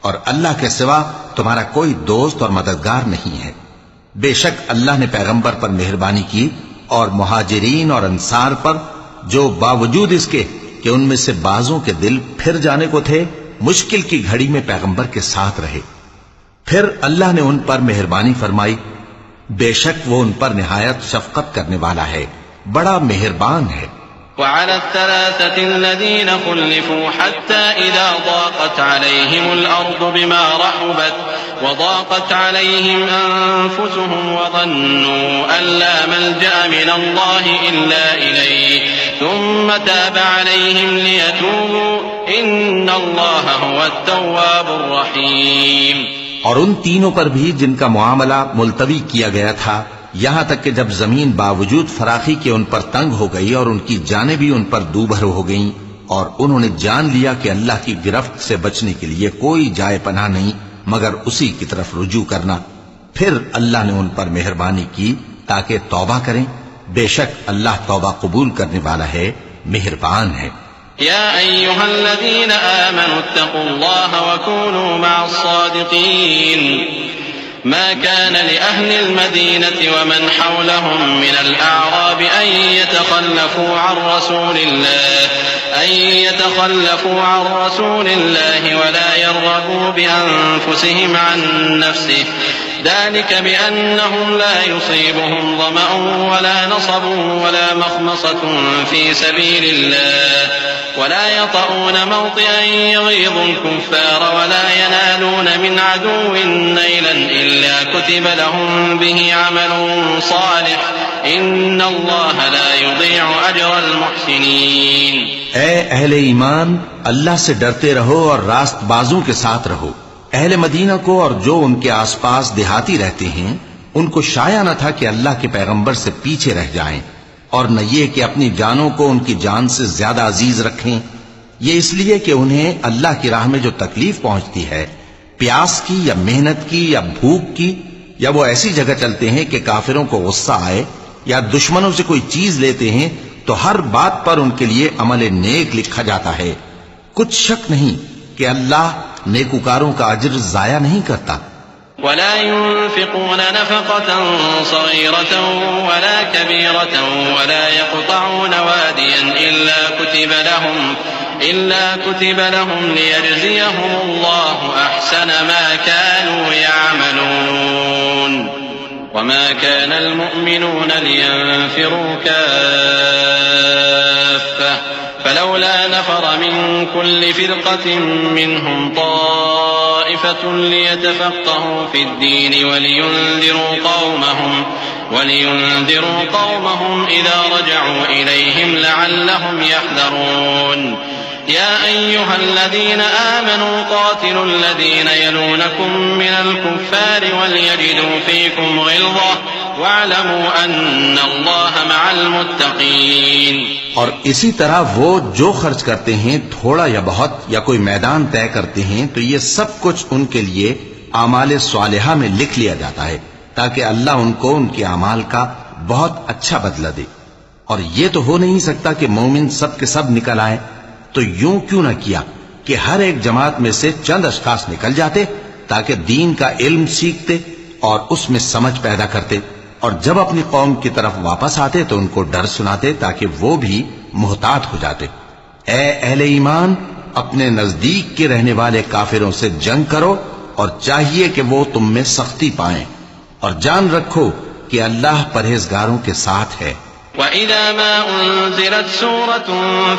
اور اللہ کے سوا تمہارا کوئی دوست اور مددگار نہیں ہے. بے شک اللہ نے پیغمبر پر مہربانی کی اور مہاجرین اور انصار پر جو باوجود اس کے کہ ان میں سے بعضوں کے دل پھر جانے کو تھے مشکل کی گھڑی میں پیغمبر کے ساتھ رہے. پھر اللہ نے ان پر مہربانی فرمائی. بے شک وہ ان پر نہایت شفقت کرنے والا ہے، بڑا مہربان ہے. وعلى الثلاثة الذين خلفوا حتى إذا ضاقت عليهم الأرض بما رحبت وضاقت عليهم أنفسهم وظنوا أن لا ملجأ من الله إلا إليه ثم تاب عليهم ليتوبوا إن الله هو التواب الرحيم. اور ان تینوں پر بھی جن کا معاملہ ملتوی کیا گیا تھا، یہاں تک کہ جب زمین باوجود فراخی کے ان پر تنگ ہو گئی اور ان کی جانیں بھی ان پر دوبھر ہو گئیں، اور انہوں نے جان لیا کہ اللہ کی گرفت سے بچنے کے لیے کوئی جائے پناہ نہیں مگر اسی کی طرف رجوع کرنا، پھر اللہ نے ان پر مہربانی کی تاکہ توبہ کریں. بے شک اللہ توبہ قبول کرنے والا ہے، مہربان ہے. يا أيها الذين آمنوا اتقوا الله وكونوا مع الصادقين. ما كان لأهل المدينة ومن حولهم من الأعراب أن يتخلفوا عن رسول الله ولا يرغبوا بأنفسهم عن نفسه ذلك بأنهم لا يصيبهم ظمأ ولا نصب ولا مخمصة في سبيل الله ولا يطؤون موطئا يغيظ الكفار ولا ينالون من عدو نيلا إلا كتب لهم به عمل صالح إن الله لا يضيع أجر المحسنين. اے اہل ایمان، اللہ سے ڈرتے رہو اور راست بازوں کے ساتھ رہو. اہل مدینہ کو اور جو ان کے آس پاس دیہاتی رہتے ہیں ان کو شایع نہ تھا کہ اللہ کے پیغمبر سے پیچھے رہ جائیں، اور نہ یہ کہ اپنی جانوں کو ان کی جان سے زیادہ عزیز رکھیں. یہ اس لیے کہ انہیں اللہ کی راہ میں جو تکلیف پہنچتی ہے، پیاس کی یا محنت کی یا بھوک کی، یا وہ ایسی جگہ چلتے ہیں کہ کافروں کو غصہ آئے یا دشمنوں سے کوئی چیز لیتے ہیں، تو ہر بات پر ان کے لیے عمل نیک لکھا جاتا ہے. کچھ شک نہیں کہ اللہ نیکوکاروں کا اجر ضائع نہیں کرتا. ولا ينفقون نفقة صغيرة ولا كبيرة ولا يقطعون واديا إلا كتب لهم ليجزيهم الله أحسن ما كانوا يعملون. وما كان المؤمنون لينفروا كافة فلولا نفر من كل فرقة منهم طائفة ليتفقهوا في الدين ولينذروا قومهم إذا رجعوا إليهم لعلهم يحذرون يا أيها الذين آمنوا قاتلوا الذين يلونكم من الكفار وليجدوا فيكم غلظة واعلموا أن الله مع المتقين. اور اسی طرح وہ جو خرچ کرتے ہیں تھوڑا یا بہت یا کوئی میدان طے کرتے ہیں تو یہ سب کچھ ان کے لیے اعمال صالحہ میں لکھ لیا جاتا ہے تاکہ اللہ ان کو ان کے اعمال کا بہت اچھا بدلہ دے. اور یہ تو ہو نہیں سکتا کہ مومن سب کے سب نکل آئے، تو یوں کیوں نہ کیا کہ ہر ایک جماعت میں سے چند اشخاص نکل جاتے تاکہ دین کا علم سیکھتے اور اس میں سمجھ پیدا کرتے، اور جب اپنی قوم کی طرف واپس آتے تو ان کو ڈر سناتے تاکہ وہ بھی محتاط ہو جاتے. اے اہل ایمان، اپنے نزدیک کے رہنے والے کافروں سے جنگ کرو اور چاہیے کہ وہ تم میں سختی پائیں، اور جان رکھو کہ اللہ پرہیزگاروں کے ساتھ ہے. وَإِذَا مَا أُنزِلَتْ سُورَةٌ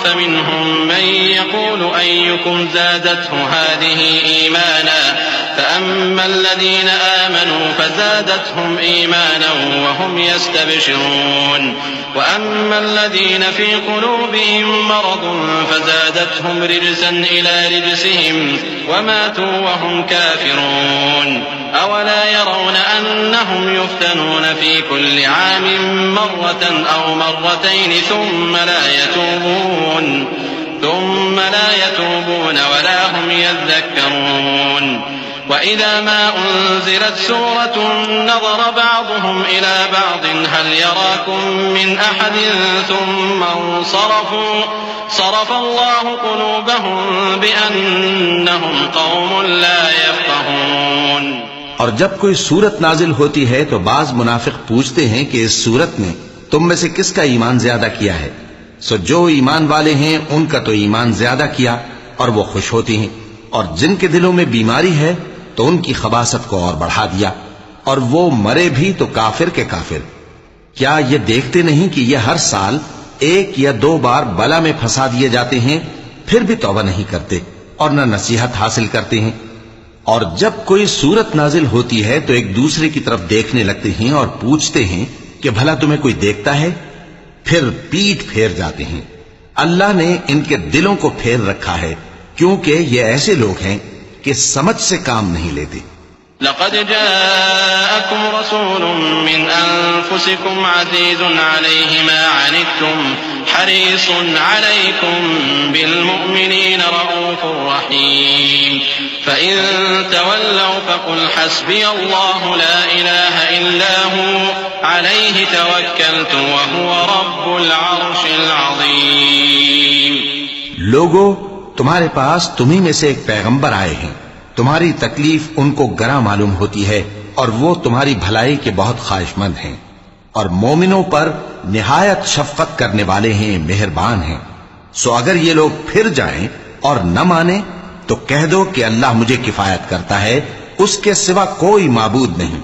فَمِنْهُمْ مَنْ يَقُولُ أَيُّكُمْ زَادَتْهُ هَٰذِهِ إِيمَانًا فَأَمَّا الَّذِينَ آمَنُوا فَزَادَتْهُمْ إِيمَانًا وَهُمْ يَسْتَبْشِرُونَ وَأَمَّا الَّذِينَ فِي قُلُوبِهِم مَّرَضٌ فَزَادَتْهُمْ رِجْسًا إِلَىٰ رِجْسِهِمْ وَمَاتُوا وَهُمْ كَافِرُونَ أَوَلَا يَرَوْنَ أَنَّهُمْ يُفْتَنُونَ فِي كُلِّ عَامٍ مَّرَّةً أَوْ مَرَّتَيْنِ ثُمَّ لَا يَتُوبُونَ وَلَا هُمْ يَذَّكَّرُونَ وَإِذَا مَا أُنزِلَتْ سُورَةٌ نَظَرَ بَعْضُهُمْ إِلَىٰ بَعْضٍ هَلْ يَرَاكُم مِّنْ أَحَدٍ ثُمَّ انصَرَفُوا صَرَفَ اللَّهُ قُلُوبَهُم بِأَنَّهُمْ قَوْمٌ لَّا يَفْقَهُونَ. اور جب کوئی سورت نازل ہوتی ہے تو بعض منافق پوچھتے ہیں کہ اس سورت نے تم میں سے کس کا ایمان زیادہ کیا ہے؟ سو جو ایمان والے ہیں ان کا تو ایمان زیادہ کیا اور وہ خوش ہوتی ہیں، اور جن کے دلوں میں بیماری ہے تو ان کی خباثت کو اور بڑھا دیا، اور وہ مرے بھی تو کافر کے کافر. کیا یہ دیکھتے نہیں کہ یہ ہر سال ایک یا دو بار بلا میں پھنسا دیے جاتے ہیں، پھر بھی توبہ نہیں کرتے اور نہ نصیحت حاصل کرتے ہیں. اور جب کوئی سورت نازل ہوتی ہے تو ایک دوسرے کی طرف دیکھنے لگتے ہیں اور پوچھتے ہیں کہ بھلا تمہیں کوئی دیکھتا ہے؟ پھر پیٹ پھیر جاتے ہیں. اللہ نے ان کے دلوں کو پھیر رکھا ہے کیونکہ یہ ایسے لوگ ہیں کہ سمجھ سے کام نہیں لیتے. لقد جاءكم رسول من أنفسكم عزيز عليه ما عنتم حريص عليكم بالمؤمنين رؤوف رحيم فإن تولوا فقل حسبي الله لا إله إلا هو عليه توكلت وهو رب العرش العظيم. لوگو، تمہارے پاس تمہیں میں سے ایک پیغمبر آئے ہیں، تمہاری تکلیف ان کو گراں معلوم ہوتی ہے اور وہ تمہاری بھلائی کے بہت خواہش مند ہیں، اور مومنوں پر نہایت شفقت کرنے والے ہیں، مہربان ہیں. سو اگر یہ لوگ پھر جائیں اور نہ مانیں تو کہہ دو کہ اللہ مجھے کفایت کرتا ہے، اس کے سوا کوئی معبود نہیں،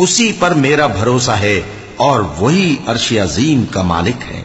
اسی پر میرا بھروسہ ہے اور وہی عرش عظیم کا مالک ہے.